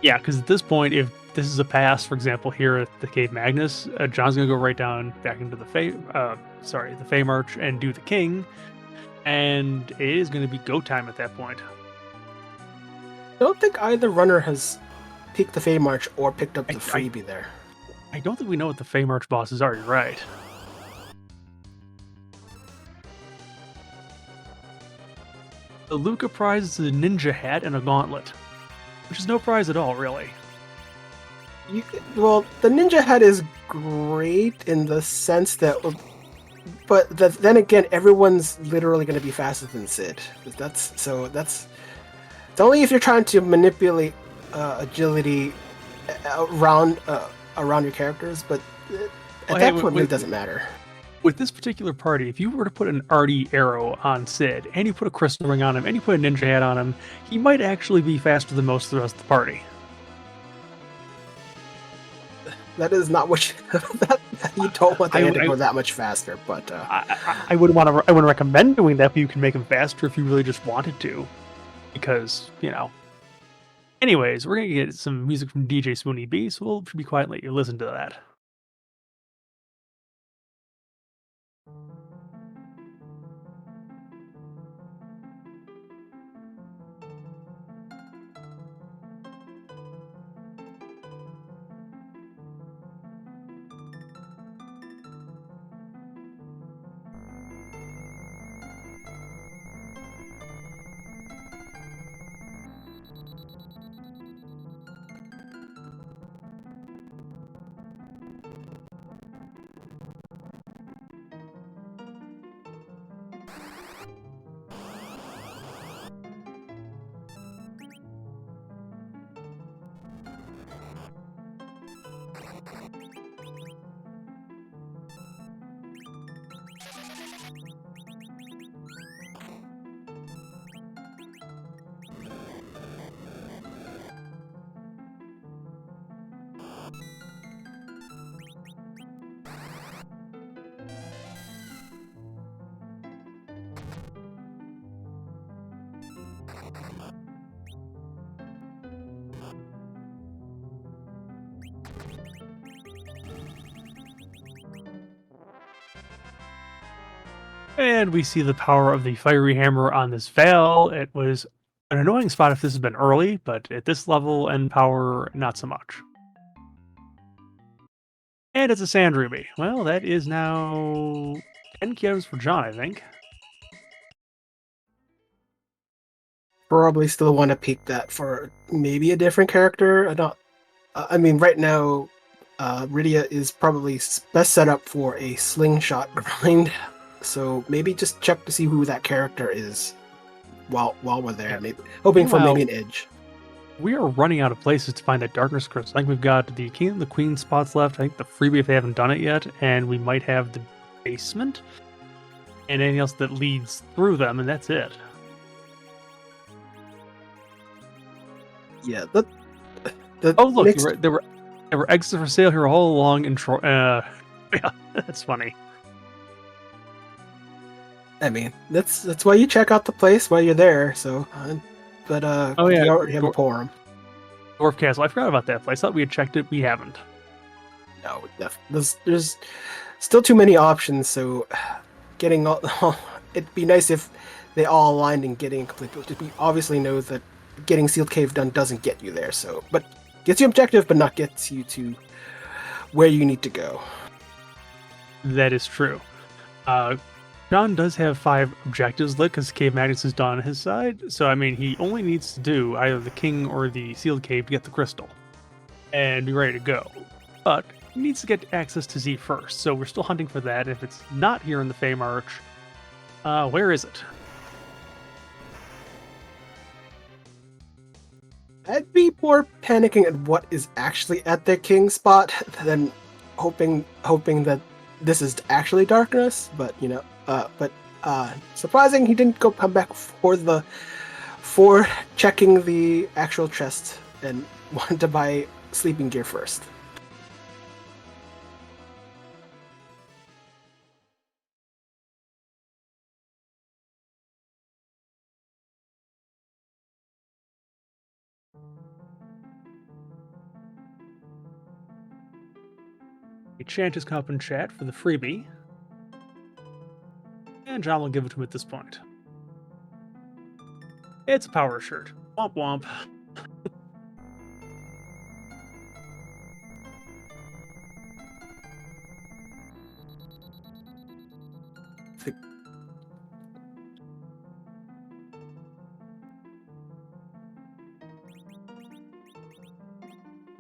Yeah, because at this point, if this is a pass, for example, here at the Cave Magnus, John's gonna go right down back into the Fey March and do the King, and it is going to be go time at that point. I don't think either runner has peaked the Fey March or picked up the freebie there. I don't think we know what the Fey March bosses are. You're right. The Luca prize is a ninja hat and a gauntlet, which is no prize at all, really. Well, the ninja hat is great in the sense that, but then again, everyone's literally going to be faster than Sid. It's only if you're trying to manipulate agility around your characters, but at that point, it doesn't matter. With this particular party, if you were to put an arty arrow on Sid, and you put a crystal ring on him, and you put a ninja hat on him, he might actually be faster than most of the rest of the party. That is not what you don't want the to go that much faster. But I wouldn't want to. I wouldn't recommend doing that, but you can make him faster if you really just wanted to, because Anyways, we're gonna get some music from DJ Spoony B, so we'll be quiet and let you listen to that. And we see the power of the fiery hammer on this Veil. It was an annoying spot if this had been early, but at this level and power, not so much. And it's a sand ruby. Well, that is now 10 gems for John, I think. Probably still want to peek that for maybe a different character. I mean, right now, Rydia is probably best set up for a slingshot grind. So maybe just check to see who that character is while we're there. Yeah. Maybe hoping for Meanwhile, maybe an edge. we are running out of places to find that Darkness Crystal. I think we've got the King and the Queen spots left. I think the freebie if they haven't done it yet, and we might have the basement and anything else that leads through them, and that's it. Yeah. Oh, look, there were exits for sale here all along in Troy. Yeah, that's funny. I mean, that's why you check out the place while you're there. So, Oh yeah, you already have a forum. Dwarf Castle. I forgot about that place. I thought we had checked it. We haven't. No, there's still too many options. So, getting all it'd be nice if they all aligned in getting a complete build. We obviously know that getting Sealed Cave done doesn't get you there. So, but gets you objective, but not gets you to where you need to go. That is true. John does have 5 objectives lit because Cave Magnus is done on his side. So, I mean, he only needs to do either the King or the Sealed Cave to get the crystal and be ready to go. But he needs to get access to Z first. So, we're still hunting for that. If it's not here in the Fey March, where is it? I'd be more panicking at what is actually at the king spot than hoping that this is actually darkness. But surprising he didn't come back for checking the actual chest and wanted to buy sleeping gear first. Chant has come up in chat for the freebie. And John will give it to him at this point. It's a power shirt. Womp womp.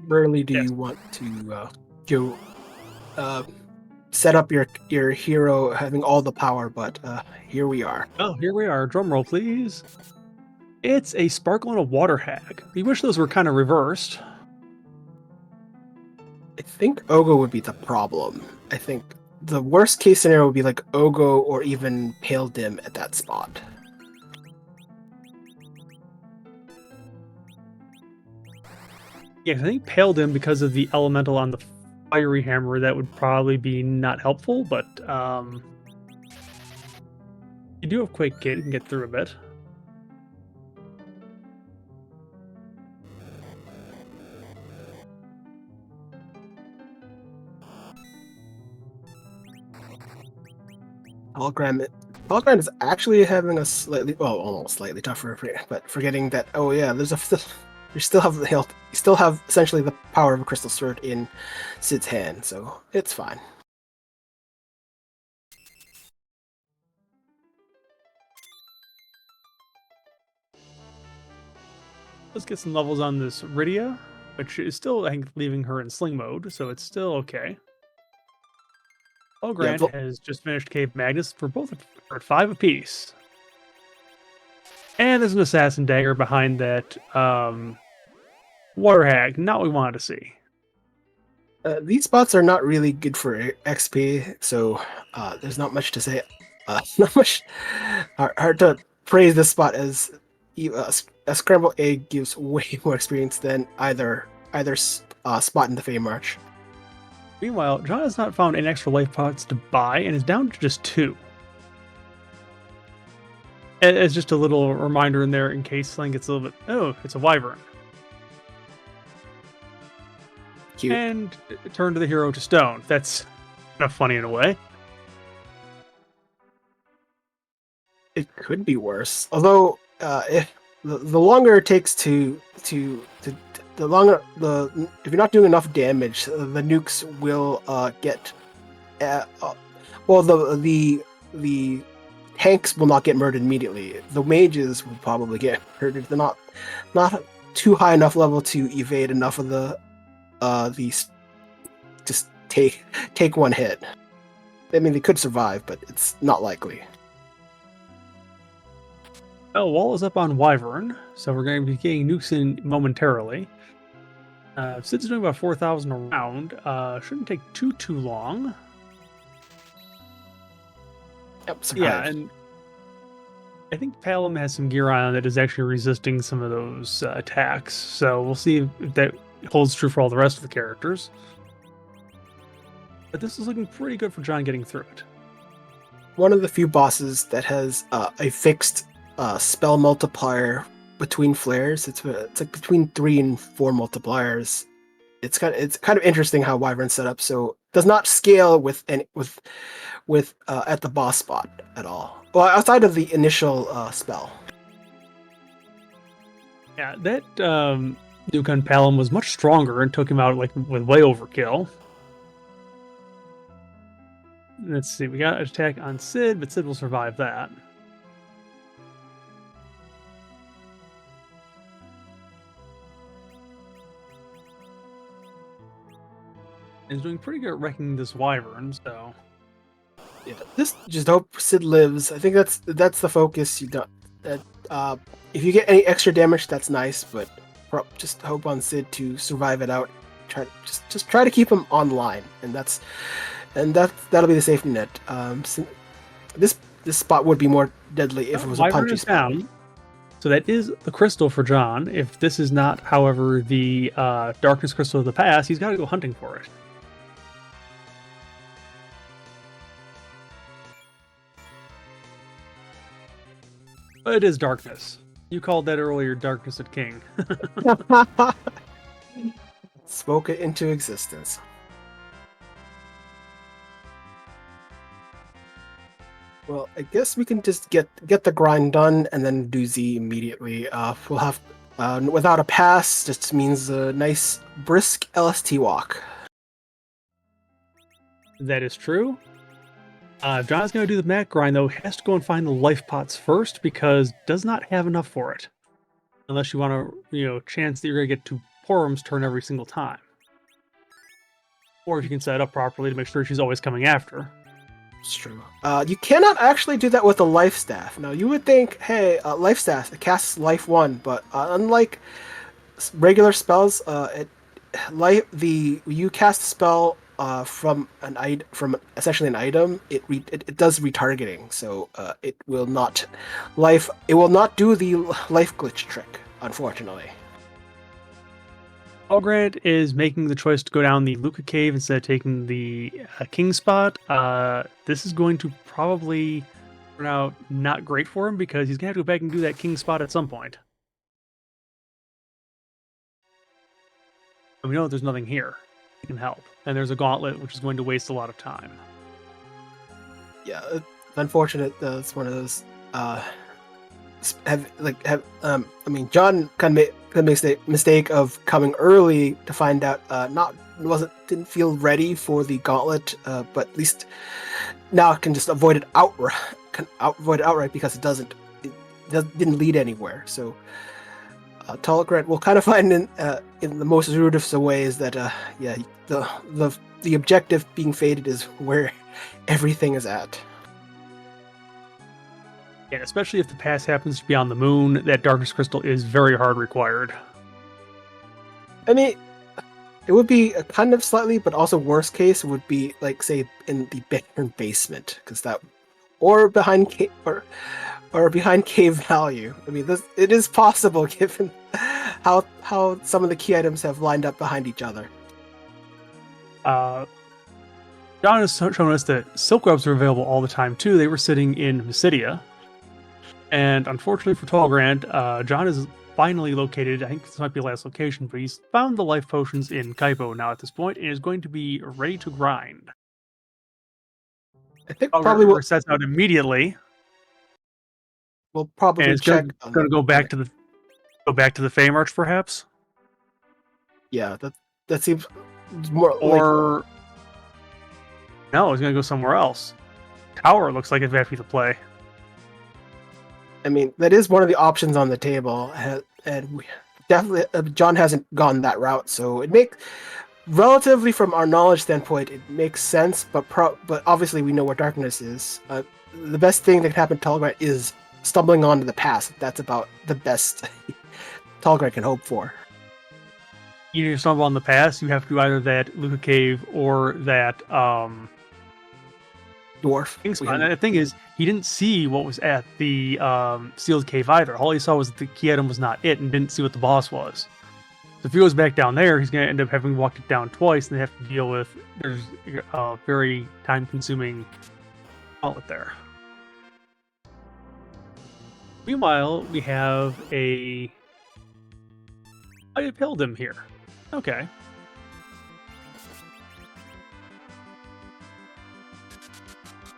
Rarely do you want to go set up your hero having all the power, but here we are. Oh, here we are. Drum roll, please. It's a sparkle and a water hag. We wish those were kind of reversed. I think Ogo would be the problem. I think the worst case scenario would be like Ogo or even Pale Dim at that spot. Yeah, I think Pale Dim, because of the elemental on the fiery hammer, that would probably be not helpful, but you do have Quake Kid, you can get through a bit. Tallgrant is actually having a almost slightly tougher, but forgetting that, oh yeah, you still have essentially the power of a crystal sword in Sid's hand, so it's fine. Let's get some levels on this Rydia, which is still, I think, leaving her in sling mode, so it's still okay. Grant has just finished Cave Magnus for both at 5 apiece. And there's an Assassin Dagger behind that Water Hag. Not what we wanted to see. These spots are not really good for XP, so there's not much to say. Not much hard to praise this spot, as a scrambled egg gives way more experience than either spot in the Fey March. Meanwhile, John has not found any extra life pots to buy and is down to just 2. As just a little reminder in there in case something gets a little bit... Oh, it's a wyvern. Cute. And turn to the hero to stone. That's kind of funny in a way. it could be worse. Although, if the longer it takes to the longer the if you're not doing enough damage, the nukes will get well the tanks will not get murdered immediately. The mages will probably get murdered. They're not too high enough level to evade enough of these just take one hit. I mean, they could survive, but it's not likely. Oh, wall is up on Wyvern, so we're going to be getting nukes in momentarily. Sid's doing about 4,000 a round. Shouldn't take too long. Yep, survive. Yeah, and I think Palom has some gear on that is actually resisting some of those attacks. So we'll see if that holds true for all the rest of the characters. But this is looking pretty good for John getting through it. One of the few bosses that has a fixed spell multiplier between flares. It's like between 3 and 4 multipliers. It's kind of interesting how Wyvern's set up. So it does not scale with at the boss spot at all. Well, outside of the initial spell. Yeah, that nuke on Palom was much stronger and took him out like with way overkill. Let's see, we got an attack on Sid, but Sid will survive that. He's doing pretty good at wrecking this Wyvern, so... Yeah, just hope Sid lives. I think that's the focus. You don't. If you get any extra damage, that's nice, but just hope on Sid to survive it out. Just try to keep him online, and that'll be the safety net. This spot would be more deadly if it was a punchy spot. Down. So that is the crystal for John. If this is not, however, the darkness crystal of the past, he's got to go hunting for it. But it is darkness. You called that earlier darkness at King. Spoke it into existence. Well, I guess we can just get the grind done and then do Z immediately. We'll have without a pass just means a nice brisk LST walk. That is true. If John's going to do the mat grind, though, he has to go and find the life pots first because does not have enough for it. Unless you want to, chance that you're going to get 2 Porum's turn every single time. Or if you can set it up properly to make sure she's always coming after. It's true. You cannot actually do that with a life staff. Now, you would think, hey, life staff, it casts life 1, but unlike regular spells, you cast a spell from essentially an item, it does retargeting, so it will not do the life glitch trick, unfortunately. Tallgrant is making the choice to go down the Luca Cave instead of taking the King spot. This is going to probably turn out not great for him because he's going to have to go back and do that King spot at some point. And we know that there's nothing here that can help. And there's a gauntlet, which is going to waste a lot of time. Yeah, it's unfortunate. It's one of those. John kind of made the mistake of coming early to find out didn't feel ready for the gauntlet, but at least now it can just avoid it outright because it didn't lead anywhere. So Tallgrant will kind of find in the most rudest of ways that the objective being faded is where everything is at. And especially if the pass happens to be on the moon, that darkness crystal is very hard required. I mean, it would be a kind of slightly, but also worst case would be like, say, in the basement, because that, or behind cave value. I mean, it is possible given how some of the key items have lined up behind each other. John has shown us that silk webs are available all the time too. They were sitting in Mysidia. And unfortunately for Tallgrant, John is finally located, I think this might be the last location, but he's found the life potions in Kaipo now at this point and is going to be ready to grind. I think Tallgrant probably what sets out immediately. we'll And probably it's check. gonna go back to the Fey March, perhaps. Yeah, that seems more like. Or no, it's gonna go somewhere else. Tower looks like it's happy to play. I mean, that is one of the options on the table, and we definitely John hasn't gone that route, so it makes relatively from our knowledge standpoint, it makes sense. But obviously we know what darkness is. The best thing that can happen to tallgrant is stumbling onto the past. That's about the best tallgrant can hope for. You need to stumble on the pass. You have to do either that Luca Cave or that Dwarf. And the thing is, he didn't see what was at the sealed cave either. All he saw was that the key item was not it, and didn't see what the boss was. So if he goes back down there, he's going to end up having walked it down twice, and they have to deal with there's a very time-consuming gauntlet there. Meanwhile, we have I impaled him here. Okay.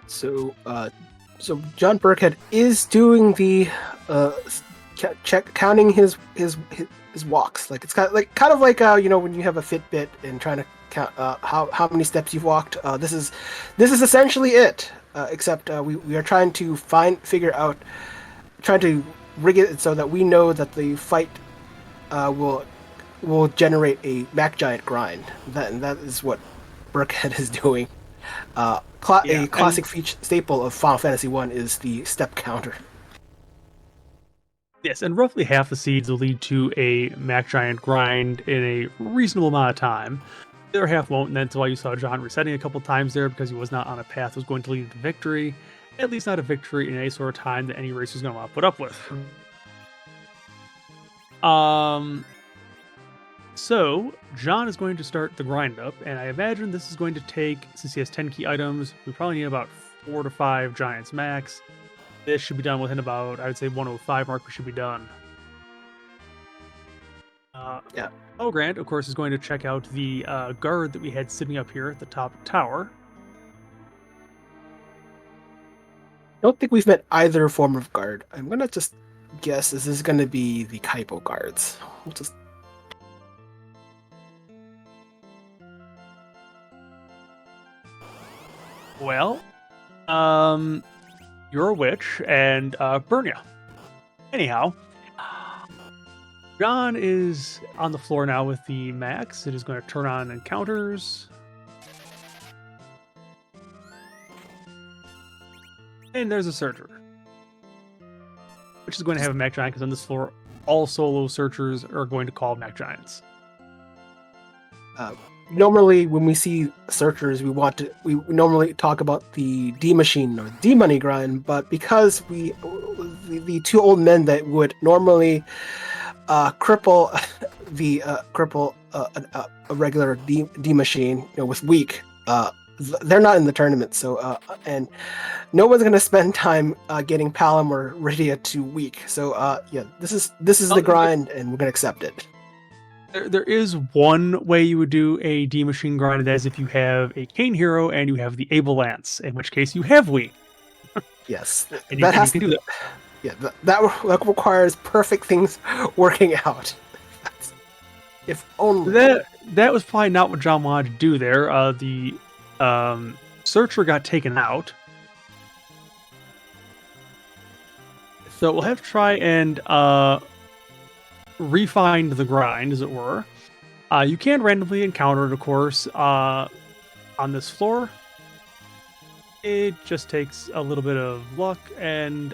So, JohnBirckhead is doing the counting his walks. Like it's kind of like when you have a Fitbit and trying to count how many steps you've walked. This is essentially it. Except we are trying to trying to rig it so that we know that the fight will generate a Mac Giant grind. That is what Birckhead is doing. A classic staple of Final Fantasy 1 is the step counter. Yes, and roughly half the seeds will lead to a Mac Giant grind in a reasonable amount of time. The other half won't, and that's why you saw John resetting a couple times there, because he was not on a path that was going to lead to victory. At least not a victory in any sort of time that any racer is going to want to put up with. So, John is going to start the grind up, and I imagine this is going to take, since he has 10 key items, we probably need about 4 to 5 Giants max. This should be done within about, I would say, 105 mark, we should be done. Grant, of course, is going to check out the guard that we had sitting up here at the top tower. I don't think we've met either form of guard. I'm going to just guess this is going to be the Kaipo guards. We'll just... Well, you're a witch, and burn ya. Anyhow, John is on the floor now with the max. It is going to turn on encounters. And there's a searcher, which is going to have a Mac Giant, because on this floor, all solo searchers are going to call Mac Giants. Normally, when we see searchers, we normally talk about the D machine or D money grind, but because the two old men that would normally cripple a regular D machine, with weak, they're not in the tournament. So and no one's gonna spend time getting Palom or Rydia to weak. So this is the grind, and we're gonna accept it. There is one way you would do a D machine grind, that is if you have a Kane hero and you have the Able Lance, in which case you have weak. Yes, and you can do that. Yeah, that requires perfect things working out. If only that was probably not what John wanted to do there. The searcher got taken out, so we'll have to try and refine the grind, as it were. You can randomly encounter it, of course, on this floor. It just takes a little bit of luck, and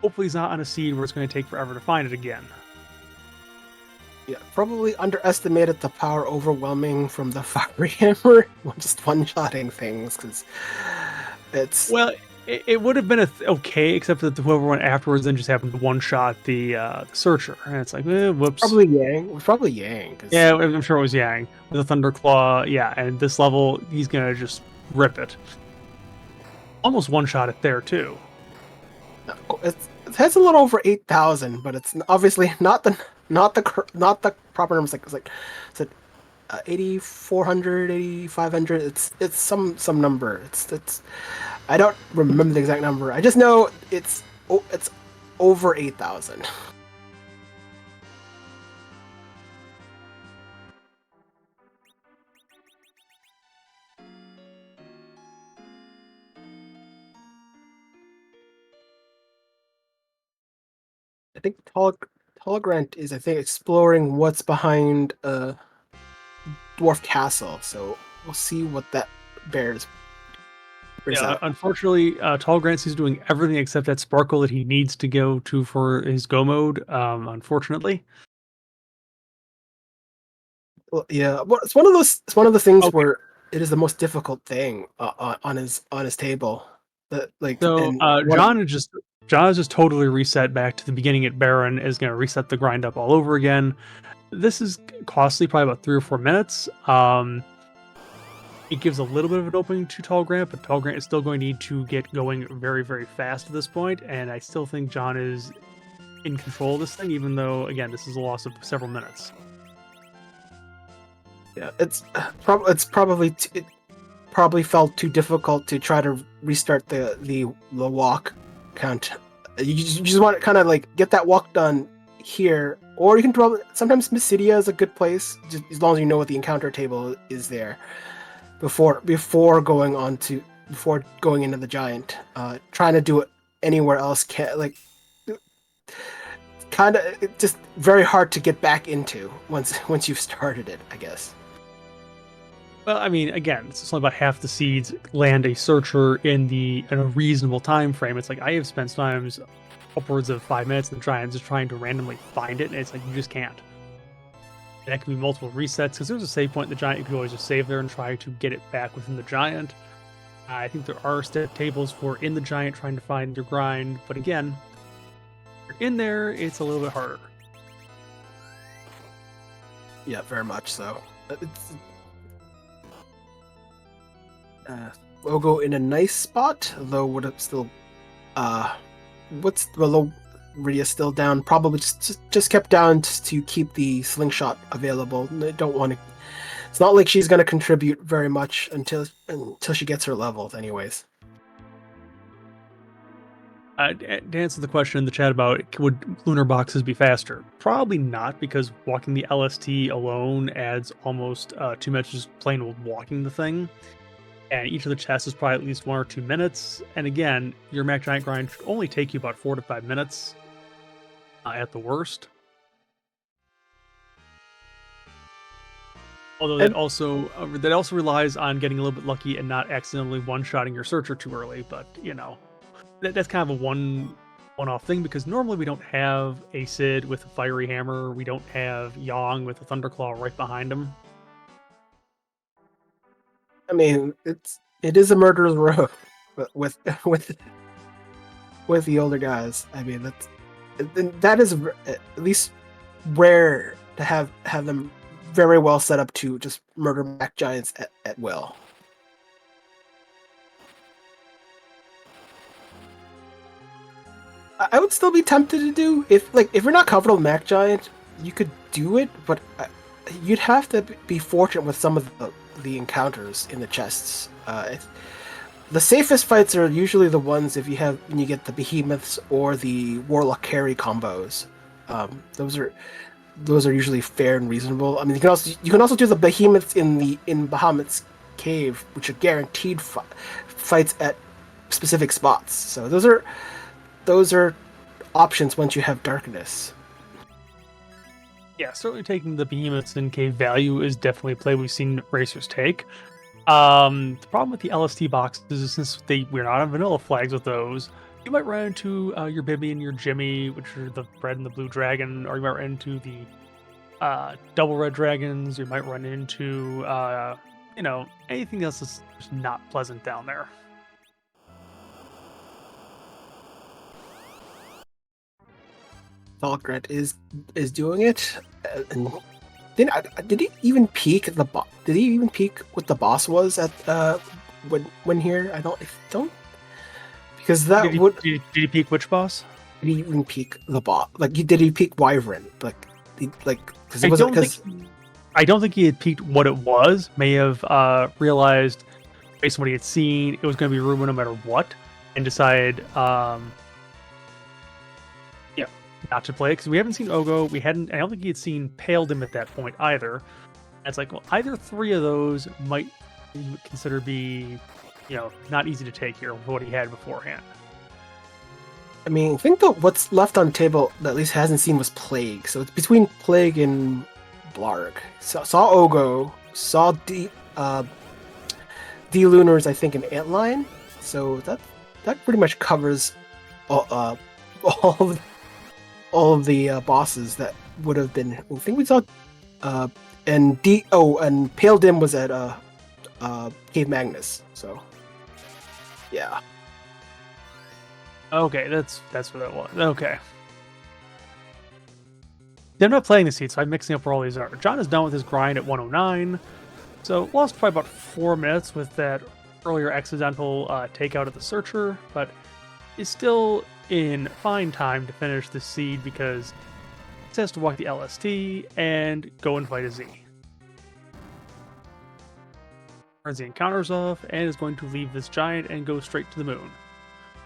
hopefully it's not on a seed where it's going to take forever to find it again. Yeah, probably underestimated the power overwhelming from the Fiery Hammer, just one-shotting things, because it's... Well, it would have been okay, except that whoever went afterwards then just happened to one-shot the Searcher, and it's like, whoops. Probably Yang. It was probably Yang. Yeah, I'm sure it was Yang. With a Thunderclaw, yeah, and this level, he's going to just rip it. Almost one-shot it there, too. It has a little over 8,000, but it's obviously not the proper number. It's like 8,400, 8,500. It's some number. It's I don't remember the exact number. I just know it's it's over 8,000. I think tallgrant is exploring what's behind Dwarf Castle. So we'll see what that bears. Yeah, unfortunately, tallgrant is doing everything except that sparkle that he needs to go to for his go mode. Unfortunately. Well, yeah, well, it's one of those. It's one of the things Okay. where it is the most difficult thing on his table. That like So and one of John is just totally reset back to the beginning at Baron. Is going to reset the grind up all over again. This is costly, probably about 3 or 4 minutes. It gives a little bit of an opening to tallgrant, but tallgrant is still going to need to get going very, very fast at this point. And I still think John is in control of this thing, even though again this is a loss of several minutes. yeah, it's probably it probably felt too difficult to try to restart the walk count. You just want to kind of like get that walk done here, or you can probably sometimes Mysidia is a good place, just as long as you know what the encounter table is there before going into the giant. Trying to do it anywhere else can like kind of just very hard to get back into once you've started it, I guess. Well, I mean, again, it's only about half the seeds land a searcher in a reasonable time frame. It's like I have spent times upwards of 5 minutes in the giant just trying to randomly find it, and it's like you just can't. And that can be multiple resets because there's a save point in the giant. You can always just save there and try to get it back within the giant. I think there are step tables for in the giant trying to find your grind, but again, if you're in there, it's a little bit harder. Yeah, very much so. It's logo in a nice spot, though would have still what's the low Rhea still down, probably just kept down to keep the slingshot available. They don't want to, it's not like she's going to contribute very much until she gets her levels anyways. To answer the question in the chat about would lunar boxes be faster, probably not, because walking the LST alone adds almost 2 minutes just plain old walking the thing. And each of the chests is probably at least 1 or 2 minutes. And again, your Mac Giant grind should only take you about 4 to 5 minutes at the worst. Although that also relies on getting a little bit lucky and not accidentally one-shotting your searcher too early. But you know, that's kind of a one-off thing, because normally we don't have a Sid with a fiery hammer. We don't have Yang with a thunderclaw right behind him. I mean, it is a murderer's row with the older guys. I mean, that is at least rare to have them very well set up to just murder Mac Giants at will. I would still be tempted to do if you're not comfortable with Mac Giant, you could do it, but you'd have to be fortunate with some of the encounters in the chests. The safest fights are usually the ones when you get the behemoths or the warlock carry combos. Those are usually fair and reasonable. I mean, you can also do the behemoths in Bahamut's cave, which are guaranteed fights at specific spots. So those are options once you have darkness. Yeah, certainly taking the behemoths in cave value is definitely a play we've seen racers take. The problem with the LST boxes is since we're not on vanilla flags with those, you might run into your Bibby and your Jimmy, which are the red and the blue dragon, or you might run into the double red dragons. You might run into anything else that's just not pleasant down there. Tallgrant is doing it. And did he even peek at the boss? Did he even peek what the boss was at when here? I don't because that did he peek which boss? Did he even peek the boss? Did he peek Wyvern? I don't think he had peeked what it was. May have realized based on what he had seen, it was going to be Ruben no matter what, and decided not to play because we haven't seen Ogo. I don't think he had seen Paled him at that point either. And it's like, well, either three of those might consider be, not easy to take here with what he had beforehand. I mean, I think that what's left on the table that at least hasn't seen was Plague. So it's between Plague and Blarg. So, saw Ogo, saw D-Lunars, I think, in Antlion. So that pretty much covers all of the bosses that would have been. I think we saw and Pale Dim was at Cave Magnus. So yeah. Okay, that's what that was. Okay. I'm not playing the seat, so I'm mixing up where all these are. John is done with his grind at 109. So lost probably about 4 minutes with that earlier accidental takeout of the Searcher, but is still in fine time to finish the seed because it has to walk the LST and go and fight a Z. Turns the encounters off and is going to leave this giant and go straight to the moon.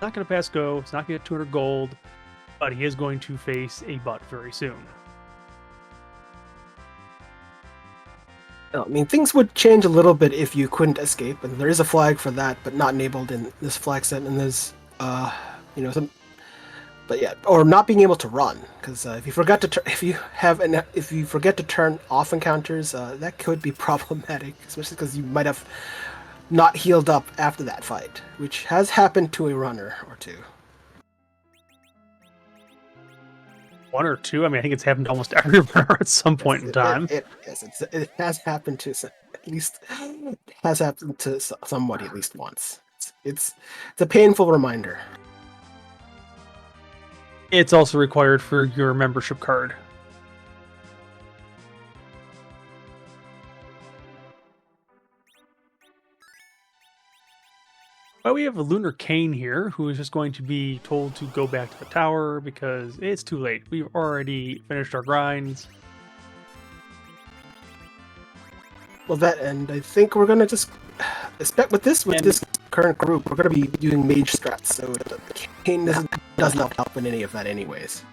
Not going to pass go, it's not going to get 200 gold, but he is going to face a butt very soon. I mean, things would change a little bit if you couldn't escape, and there is a flag for that, but not enabled in this flag set, and there's, some, but yeah, or not being able to run, because if you forget to if you forget to turn off encounters, that could be problematic, especially because you might have not healed up after that fight, which has happened to a runner or two. One or two? I mean, I think it's happened to almost every runner at some point in time. It has happened to at least has happened to somebody at least once. It's a painful reminder. It's also required for your membership card. Well, we have a Lunar Kane here, who is just going to be told to go back to the tower because it's too late. We've already finished our grinds. Well, and I think we're gonna just with this current group, we're gonna be doing mage strats, so Kane does not help in any of that, anyways.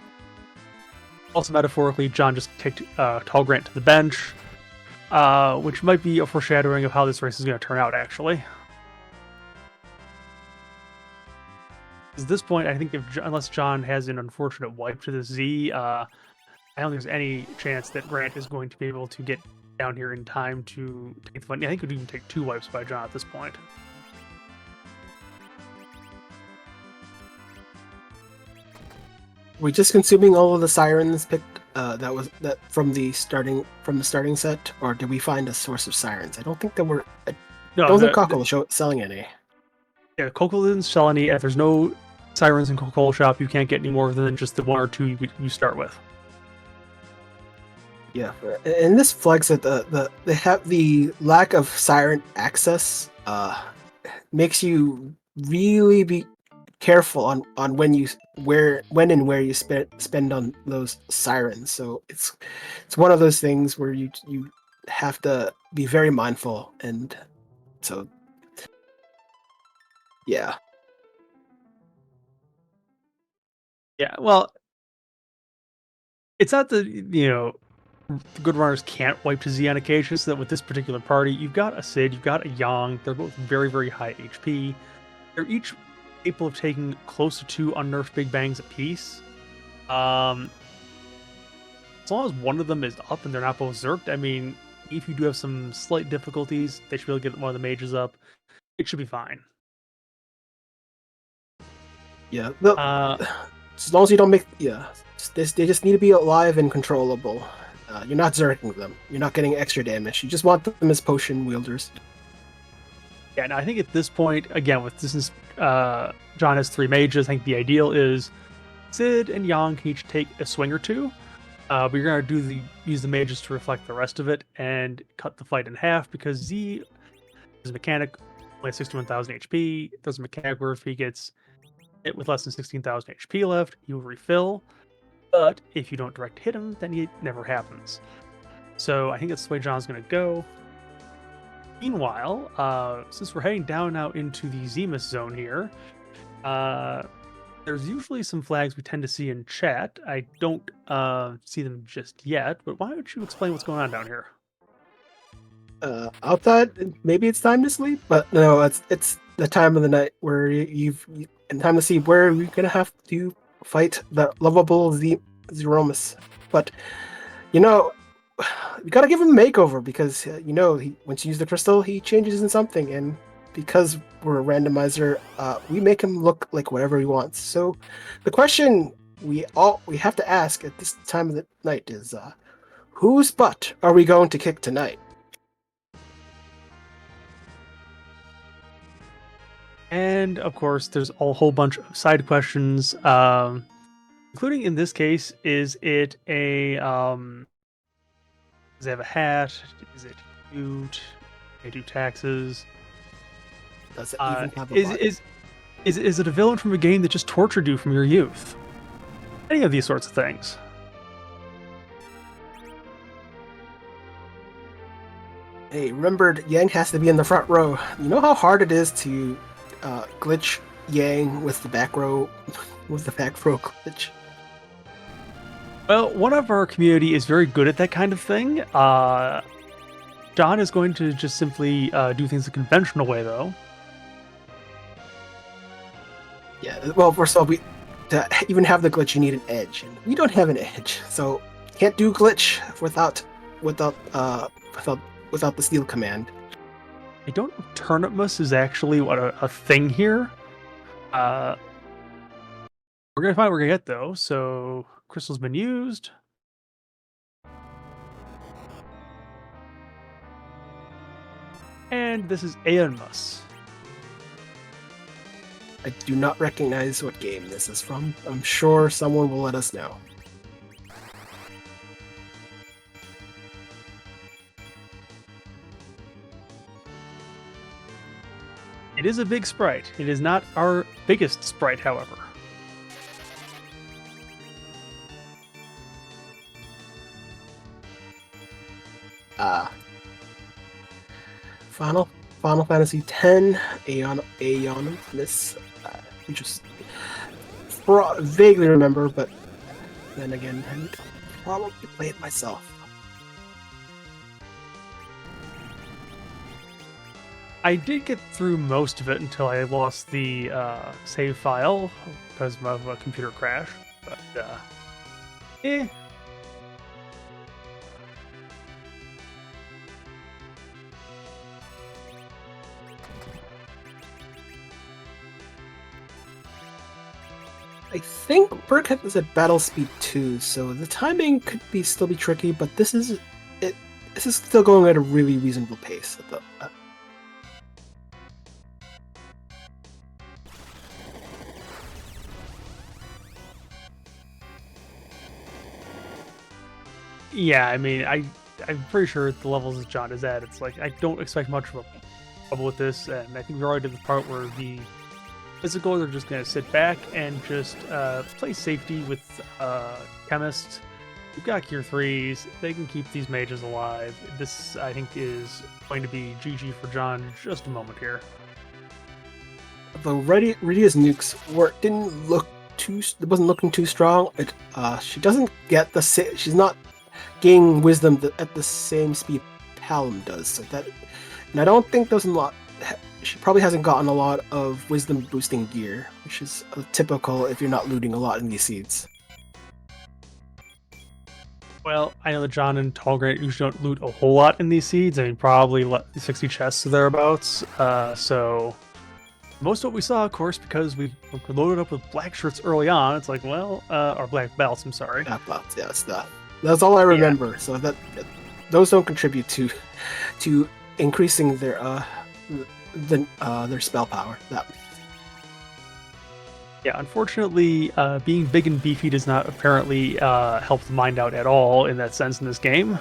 Also, metaphorically, John just kicked Tallgrant to the bench, which might be a foreshadowing of how this race is going to turn out, actually. At this point, I think unless John has an unfortunate wipe to the Z, I don't think there's any chance that Grant is going to be able to get down here in time to take the fight. I think it would even take 2 wipes by John at this point. We just consuming all of the sirens picked from the starting set, or did we find a source of sirens? I don't think that we're. Don't think Cockle is selling any. Yeah, Cockle didn't sell any. If there's no sirens in Coca-Cola shop, you can't get any more than just the 1 or 2 you start with. Yeah, and this flags that they have the lack of siren access makes you really be careful on when and where you spend on those sirens. So it's one of those things where you have to be very mindful, and so yeah. Yeah, well, it's not that, the good runners can't wipe to Z on occasion, so that with this particular party, you've got a Sid, you've got a Yang, they're both very, very high HP. They're each capable of taking close to 2 unnerfed Big Bangs apiece. As long as one of them is up and they're not both zerked, I mean, if you do have some slight difficulties, they should be able to get one of the mages up. It should be fine. Yeah, as long as you don't make... Yeah, they just need to be alive and controllable. You're not zerking them. You're not getting extra damage. You just want them as potion wielders. Yeah, and I think at this point, again, with this John has 3 mages, I think the ideal is Sid and Yang can each take a swing or 2. But you're going to use the mages to reflect the rest of it and cut the fight in half, because Z is a mechanic, only has 61,000 HP. There's a mechanic where if he gets it with less than 16,000 HP left, he will refill. But if you don't direct hit him, then it never happens. So I think that's the way John's going to go. Meanwhile, since we're heading down now into the Zemus zone here, There's usually some flags we tend to see in chat. I don't see them just yet, but why don't you explain what's going on down here? Outside, maybe it's time to sleep, but no, it's the time of the night where and time to see where we're gonna have to fight the lovable Zemus. But you know, we gotta give him a makeover because once you use the crystal, he changes in something, and because we're a randomizer, we make him look like whatever he wants. So, the question we have to ask at this time of the night is, whose butt are we going to kick tonight? And of course, there's a whole bunch of side questions, including in this case, is it a does it have a hat? Is it cute? They do taxes. Does it even have a butt? Is it a villain from a game that just tortured you from your youth? Any of these sorts of things. Hey, remember, Yang has to be in the front row. You know how hard it is to glitch Yang with the back row, glitch. Well, one of our community is very good at that kind of thing. John is going to just simply do things the conventional way, though. Yeah, well, first of all, to even have the glitch, you need an edge, and we don't have an edge, so can't do glitch without the steal command. I don't know if Turnipmus is actually a thing here. We're gonna find what we're gonna get though. So crystal's been used. And this is Aeonmus. I do not recognize what game this is from. I'm sure someone will let us know. It is a big sprite. It is not our biggest sprite, however. Final Fantasy X, Aeonus. Just vaguely remember, but then again, I need to probably play it myself. I did get through most of it until I lost the save file because of a computer crash. But, I think Birckhead is at battle speed 2, so the timing could still be tricky, but this is still going at a really reasonable pace. yeah, I mean, I'm pretty sure at the levels that John is at, it's like I don't expect much of a trouble with this, and I think we already did the part where the physical, they're just going to sit back and just play safety with Chemist. We've got Gear 3s. They can keep these mages alive. This, I think, is going to be GG for John in just a moment here. The Radia's nukes it wasn't looking too strong. She doesn't get she's not gaining wisdom at the same speed Palom does. So and I don't think there's a lot. She probably hasn't gotten a lot of wisdom boosting gear, which is typical if you're not looting a lot in these seeds. Well, I know that John and Tallgrant usually don't loot a whole lot in these seeds. I mean, probably 60 chests or thereabouts. So most of what we saw, of course, because we loaded up with black shirts early on, it's like, well, or black belts, I'm sorry. Black belts, yeah, that's all I remember. Yeah. So those don't contribute to increasing their spell power. Yeah, unfortunately, being big and beefy does not apparently help the mind out at all in that sense in this game.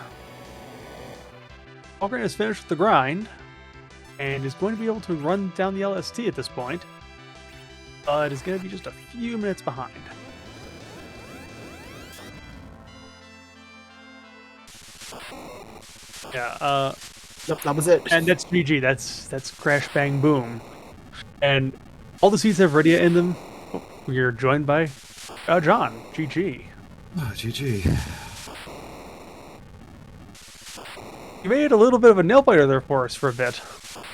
Tallgrant is finished with the grind and is going to be able to run down the LST at this point, but is going to be just a few minutes behind. Yeah, Nope, that was it. And that's GG. That's crash bang boom. And all the seeds have Radia in them. we are joined by John. GG. Oh, GG. You made a little bit of a nail biter there for us for a bit.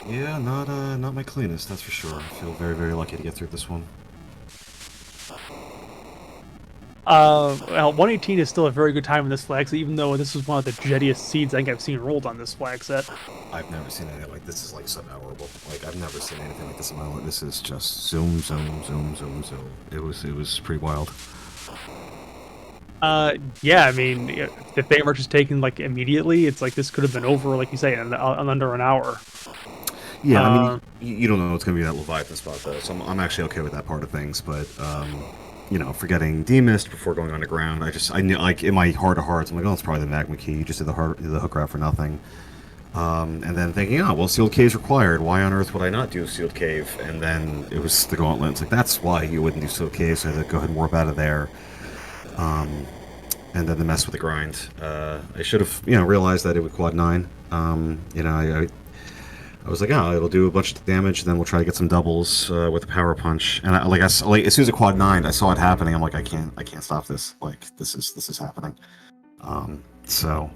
Yeah, not my cleanest, that's for sure. I feel very, very lucky to get through this one. Well, 118 is still a very good time in this flag set, even though this is one of the jettiest seeds I think I've seen rolled on this flag set. I've never seen anything like this. Is like sub-hourable. Like I've never seen anything like this in my life. This is just zoom, zoom, zoom, zoom, zoom. It was pretty wild. Yeah, I mean, if the Fey March is taken like immediately, it's like this could have been over, like you say, in under an hour. Yeah, I mean, you don't know what's going to be that Leviathan spot though, so I'm actually okay with that part of things. But you know, for getting demist before going underground, I knew, like, in my heart of hearts, I'm like, oh, it's probably the magma key. You just did the hook route for nothing. And then thinking, oh, well, sealed cave's required. Why on earth would I not do sealed cave? And then it was the gauntlet. It's like, that's why you wouldn't do sealed cave, so I had to go ahead and warp out of there. And then the mess with the grind. I should have, realized that it would quad 9. I was like, oh, it'll do a bunch of damage, and then we'll try to get some doubles with the power punch. And as soon as it quad 9, I saw it happening. I'm like, I can't stop this. Like, this is happening. So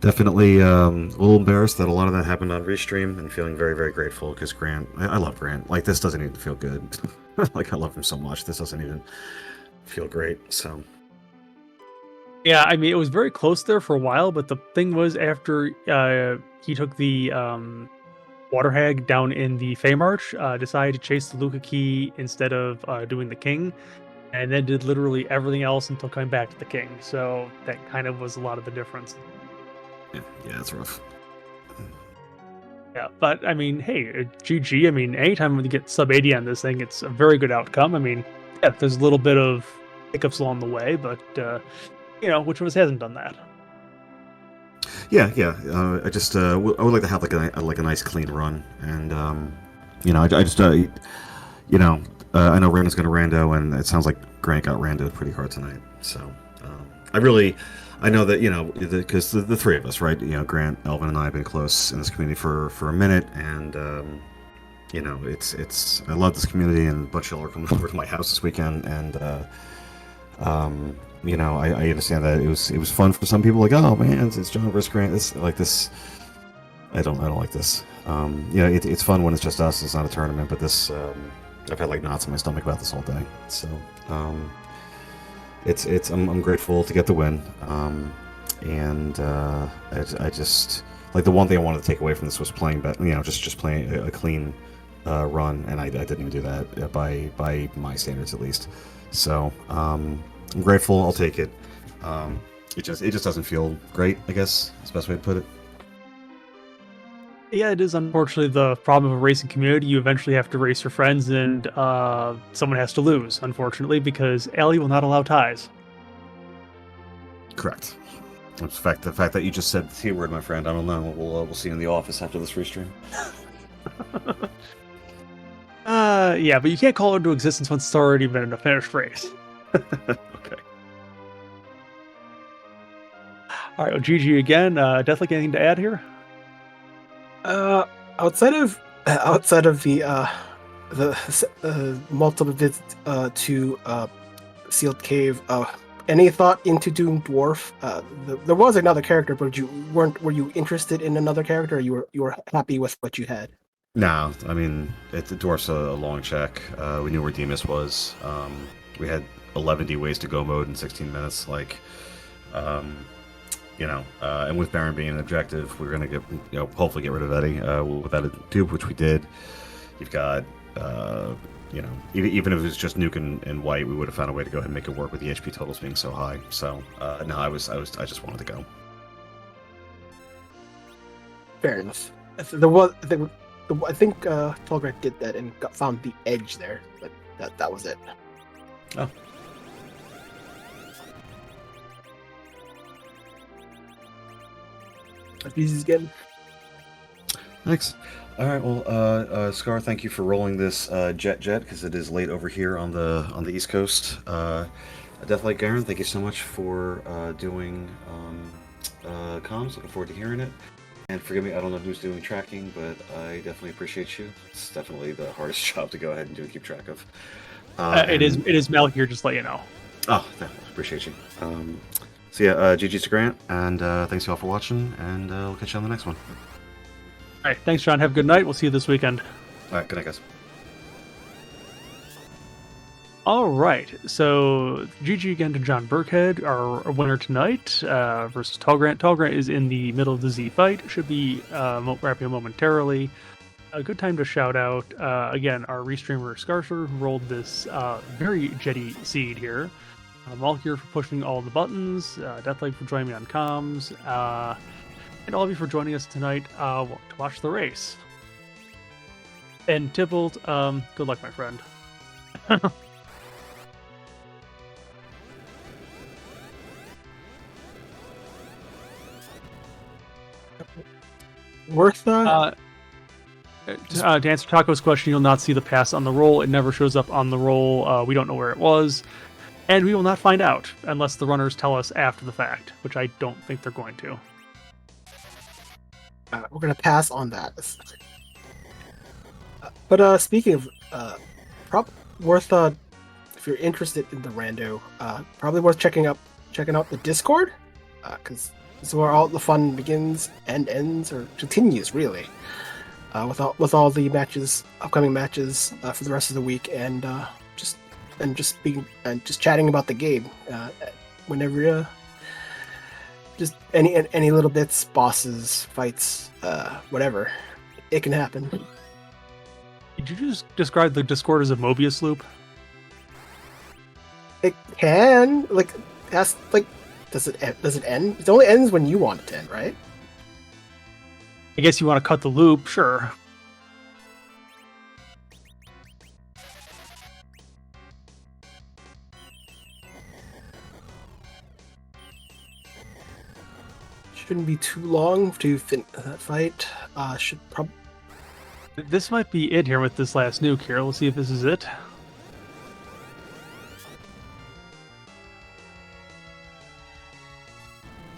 definitely a little embarrassed that a lot of that happened on Restream, and feeling very, very grateful because Grant, I love Grant. Like, this doesn't even feel good. Like, I love him so much. This doesn't even feel great. So. Yeah, I mean, it was very close there for a while, but the thing was, after he took the Water Hag down in the Fey March, decided to chase the Luca Key instead of doing the King, and then did literally everything else until coming back to the King. So that kind of was a lot of the difference. Yeah, it's rough. Yeah, but I mean, hey, GG. I mean, anytime you get sub 80 on this thing, it's a very good outcome. I mean, yeah, there's a little bit of hiccups along the way, but which of us hasn't done that? Yeah. I just I would like to have like a nice clean run, and I just I know Randall's going to rando, and it sounds like Grant got randoed pretty hard tonight. So I know that because the three of us, right? Grant, Elvin, and I have been close in this community for a minute, and it's I love this community, and a bunch of y'all are coming over to my house this weekend, and I understand that it was fun for some people. Like, oh man, it's John versus Grant. It's like this. I don't like this. It's fun when it's just us. It's not a tournament. But this, I've had like knots in my stomach about this all day. So, I'm grateful to get the win. And I just like the one thing I wanted to take away from this was playing, but just playing a clean run, and I didn't even do that by my standards at least. So. I'm grateful. I'll take it. It just doesn't feel great, I guess. That's the best way to put it. Yeah, it is unfortunately the problem of a racing community. You eventually have to race your friends, and someone has to lose, unfortunately, because Allie will not allow ties. Correct. The fact that you just said the T word, my friend, I don't know. We'll see you in the office after this restream. Yeah, but you can't call it into existence once it's already been in a finished race. Okay. All right, well, GG again. Deathly, anything to add here? Outside of the multiple visits to sealed cave, any thought into doing dwarf? There was another character, but were you interested in another character, or you were happy with what you had? No, I mean the dwarf's a long check. We knew where Demus was. We had 11 ways to go mode in 16 minutes. Like, and with Baron being an objective, we're gonna get hopefully get rid of Eddie without a dupe, which we did. You've got even if it was just Nuke and White, we would have found a way to go ahead and make it work with the HP totals being so high. So no, I just wanted to go. Fair enough. I think tallgrant did that and found the edge there, but that was it. Oh. Easy again. Thanks. All right. Well, Scar, thank you for rolling this jet because it is late over here on the East Coast. Deathlight Garen, thank you so much for doing comms. Looking forward to hearing it. And forgive me, I don't know who's doing tracking, but I definitely appreciate you. It's definitely the hardest job to go ahead and keep track of. It is Malakir, just let you know. Oh, appreciate you. So yeah, GG's to Grant, and thanks you all for watching, and we'll catch you on the next one. All right, thanks, John. Have a good night. We'll see you this weekend. All right, good night, guys. All right, so GG again to JohnBirckhead, our winner tonight, versus Tallgrant. Tallgrant is in the middle of the Z fight. Should be wrapping up momentarily. A good time to shout out, again, our restreamer Scarcer, who rolled this very jetty seed here. Malkir for pushing all the buttons, Deathleg for joining me on comms, and all of you for joining us tonight to watch the race. And Tybalt, good luck, my friend. Worth to answer Taco's question, you'll not see the pass on the roll. It never shows up on the roll. We don't know where it was. And we will not find out unless the runners tell us after the fact, which I don't think they're going to. We're going to pass on that. But speaking of, worth if you're interested in the rando, probably worth checking out the Discord, because this is where all the fun begins and ends, or continues really, with all the matches, upcoming matches for the rest of the week, and just chatting about the game whenever just any little bits, bosses, fights, whatever, it can happen. Did you just describe the Discord as a Mobius loop? It can, does it end? It only ends when you want it to end, right? I guess you want to cut the loop, sure. Shouldn't be too long to finish that fight. Should probably. This might be it here with this last nuke here. Let's see if this is it.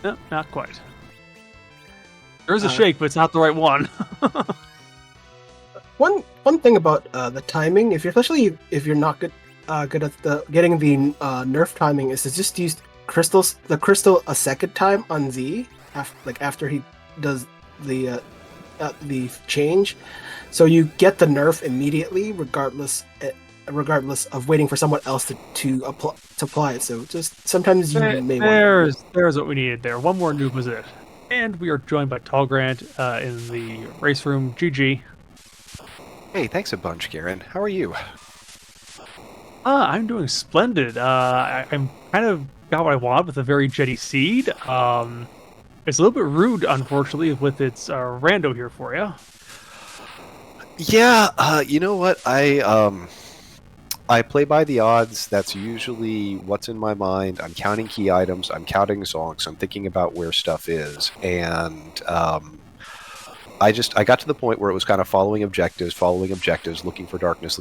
No, not quite. There is a shake, but it's not the right one. One thing about the timing, especially if you're not good at getting the nerf timing, is to just use the crystal a second time on Z after he does the change, so you get the nerf immediately, regardless of waiting for someone else to apply it. So just sometimes you may want. There's what we needed there. One more nuke was it. And we are joined by Tallgrant in the race room. GG. Hey, thanks a bunch, Garen. How are you? I'm doing splendid. I'm kind of got what I want with a very jetty seed. It's a little bit rude, unfortunately, with its rando here for you. Yeah, you know what? I play by the odds. That's usually what's in my mind. I'm counting key items. I'm counting songs. I'm thinking about where stuff is, and I got to the point where it was kind of following objectives, looking for darkness,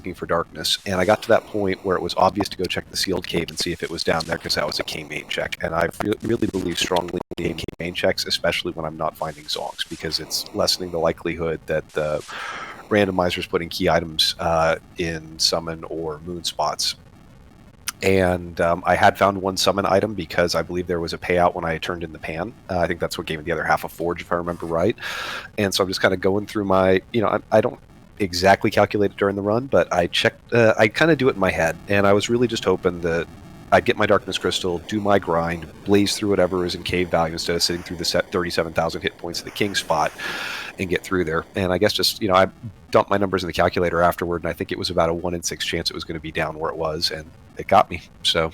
and I got to that point where it was obvious to go check the sealed cave and see if it was down there, because that was a king main check, and I really believe strongly in king main checks, especially when I'm not finding zongs, because it's lessening the likelihood that the randomizers putting key items in summon or moon spots. And I had found one summon item because I believe there was a payout when I turned in the pan. I think that's what gave me the other half of Forge, if I remember right. And so I'm just kind of going through my, I don't exactly calculate it during the run, but I checked, I kind of do it in my head. And I was really just hoping that I'd get my Darkness Crystal, do my grind, blaze through whatever is in cave value instead of sitting through the set 37,000 hit points of the king spot and get through there. And I guess just, I dumped my numbers in the calculator afterward, and I think it was about a 1 in 6 chance it was going to be down where it was, and it got me. So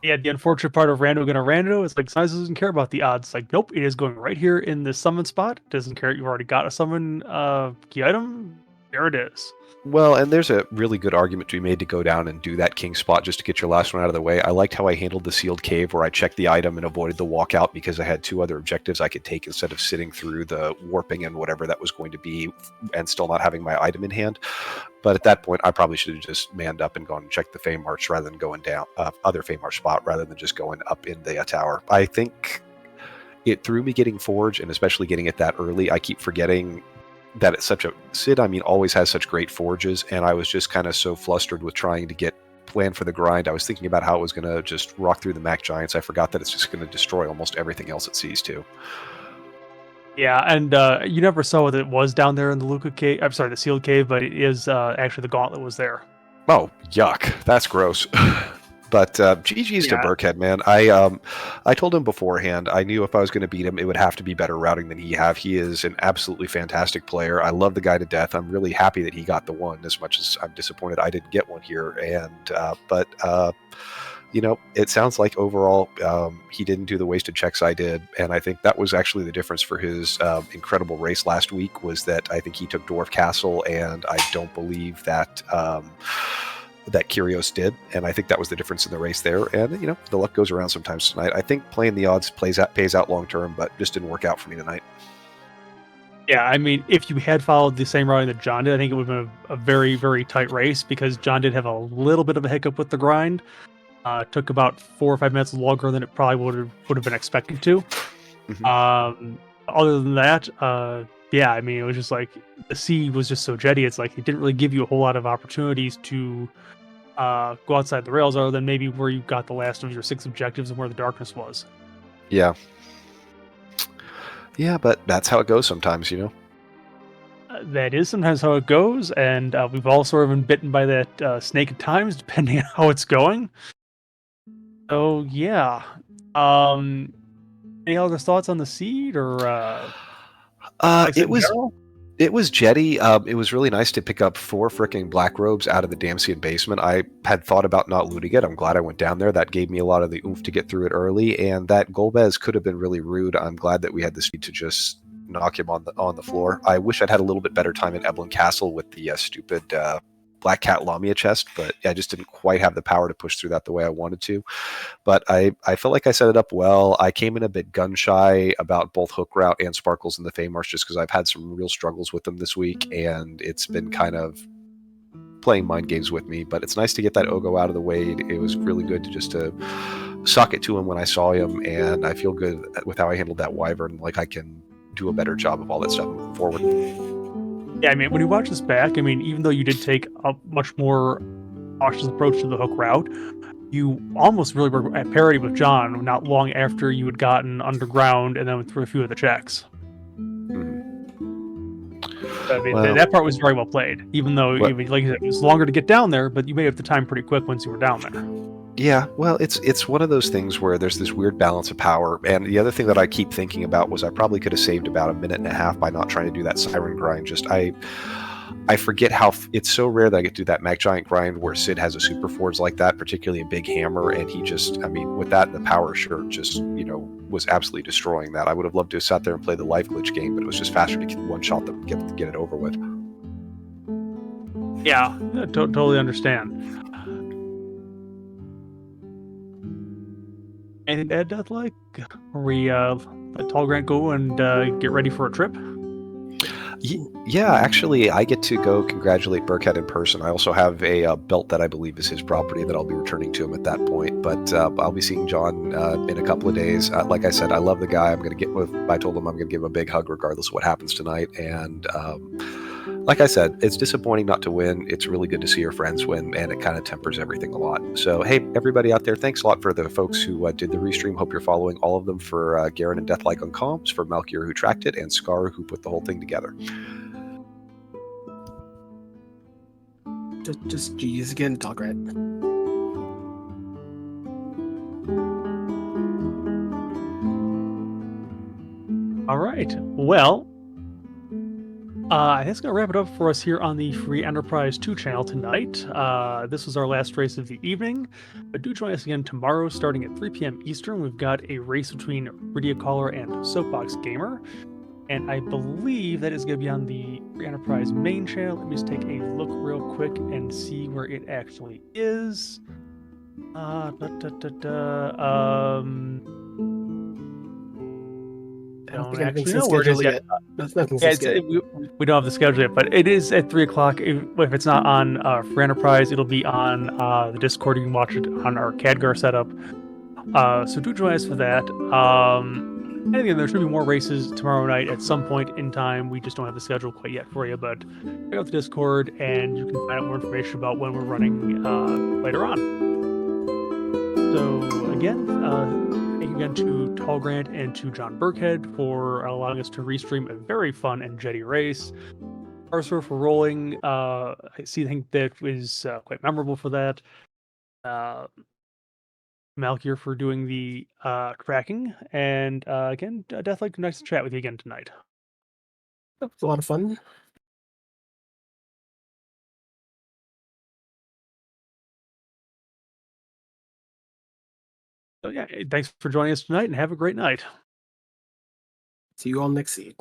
yeah, the unfortunate part of rando gonna rando is Size doesn't care about the odds. Nope, it is going right here in the summon spot. Doesn't care you've already got a summon key item. There it is. Well, and there's a really good argument to be made to go down and do that king spot just to get your last one out of the way. I liked how I handled the sealed cave, where I checked the item and avoided the walkout because I had 2 other objectives I could take instead of sitting through the warping and whatever that was going to be and still not having my item in hand. But at that point, I probably should have just manned up and gone and checked the Fame March rather than going down other Fame March spot rather than just going up in the tower. I think it threw me getting Forge, and especially getting it that early. I keep forgetting that it's such a Sid. I mean, always has such great forges, and I was just kind of so flustered with trying to get plan for the grind. I was thinking about how it was going to just rock through the Mac Giants. I forgot that it's just going to destroy almost everything else it sees too. Yeah, and you never saw what it was down there in the Luca cave. I'm sorry, the sealed cave, but it is actually the gauntlet was there. Oh, yuck! That's gross. But GG's to Birckhead, man. I told him beforehand, I knew if I was going to beat him, it would have to be better routing than he have. He is an absolutely fantastic player. I love the guy to death. I'm really happy that he got the one, as much as I'm disappointed I didn't get one here. And but it sounds like overall he didn't do the wasted checks I did, and I think that was actually the difference for his incredible race last week. Was that I think he took Dwarf Castle, and I don't believe that. That Kyrios did, and I think that was the difference in the race there. And the luck goes around sometimes tonight. I think playing the odds pays out long term, but just didn't work out for me tonight. Yeah, I mean, if you had followed the same routing that John did, I think it would have been a very, very tight race, because John did have a little bit of a hiccup with the grind. It took about 4 or 5 minutes longer than it probably would have been expected to. Mm-hmm. Other than that, yeah, I mean, it was just like the sea was just so jetty. It's like it didn't really give you a whole lot of opportunities to go outside the rails, other than maybe where you got the last of your 6 objectives and where the darkness was. Yeah, but that's how it goes sometimes, That is sometimes how it goes, and we've all sort of been bitten by that snake at times, depending on how it's going. So yeah, any other thoughts on the seed, or? It was jetty. It was really nice to pick up 4 fricking black robes out of the Damsian basement. I had thought about not looting it. I'm glad I went down there. That gave me a lot of the oomph to get through it early. And that Golbez could have been really rude. I'm glad that we had the speed to just knock him on the floor. I wish I'd had a little bit better time in Eblin Castle with the stupid Black Cat Lamia chest, but I just didn't quite have the power to push through that the way I wanted to. But I felt like I set it up well. I came in a bit gun shy about both Hook Route and Sparkles in the Feymarsh, just because I've had some real struggles with them this week, and it's been kind of playing mind games with me. But it's nice to get that Ogo out of the way. It was really good to sock it to him when I saw him, and I feel good with how I handled that Wyvern. Like I can do a better job of all that stuff moving forward. Yeah, I mean, when you watch this back, I mean, even though you did take a much more cautious approach to the Hook Route, you almost really were at parity with John not long after you had gotten underground and then went through a few of the checks. I mean, that part was very well played, even though, like you said, it was longer to get down there, but you made up the time pretty quick once you were down there. Yeah, well, it's one of those things where there's this weird balance of power. And the other thing that I keep thinking about was I probably could have saved about a minute and a half by not trying to do that Siren grind. Just I forget how it's so rare that I get to do that Mac Giant grind where Sid has a super forge like that, particularly a big hammer, and he just, I mean, with that and the power shirt, just was absolutely destroying that. I would have loved to have sat there and played the life glitch game, but it was just faster to one shot than get it over with. Yeah, totally understand. Anything to add, Deathlike? Or we let tallgrant go and get ready for a trip? Yeah, actually, I get to go congratulate Birckhead in person. I also have a belt that I believe is his property that I'll be returning to him at that point. But I'll be seeing John in a couple of days. Like I said, I love the guy. I told him I'm going to give him a big hug regardless of what happens tonight. And like I said, it's disappointing not to win. It's really good to see your friends win, and it kind of tempers everything a lot. So, hey, everybody out there, thanks a lot for the folks who did the restream. Hope you're following all of them, for Garen and Deathlike on comms, for Malkier who tracked it, and Scar who put the whole thing together. Just GG's again, tallgrant. All right. Well, I think it's going to wrap it up for us here on the Free Enterprise 2 channel tonight. This was our last race of the evening, but do join us again tomorrow starting at 3 p.m. Eastern. We've got a race between Rydia Caller and Soapbox Gamer, and I believe that is going to be on the Free Enterprise main channel. Let me just take a look real quick and see where it actually is. I don't actually know where it is yet. We don't have the schedule yet, but it is at 3 o'clock. If it's not on Free Enterprise, it'll be on the Discord. You can watch it on our Khadgar setup. So do join us for that. And again, there's going to be more races tomorrow night at some point in time. We just don't have the schedule quite yet for you, but check out the Discord and you can find out more information about when we're running later on. So again, thank you again to tallgrant and to JohnBirckhead for allowing us to restream a very fun and jetty race. Arthur for rolling. I think that was quite memorable for that. Malkier for doing the tracking, and again, Deathlight, nice to chat with you again tonight. It was a lot of fun. So yeah, thanks for joining us tonight, and have a great night. See you all next seed.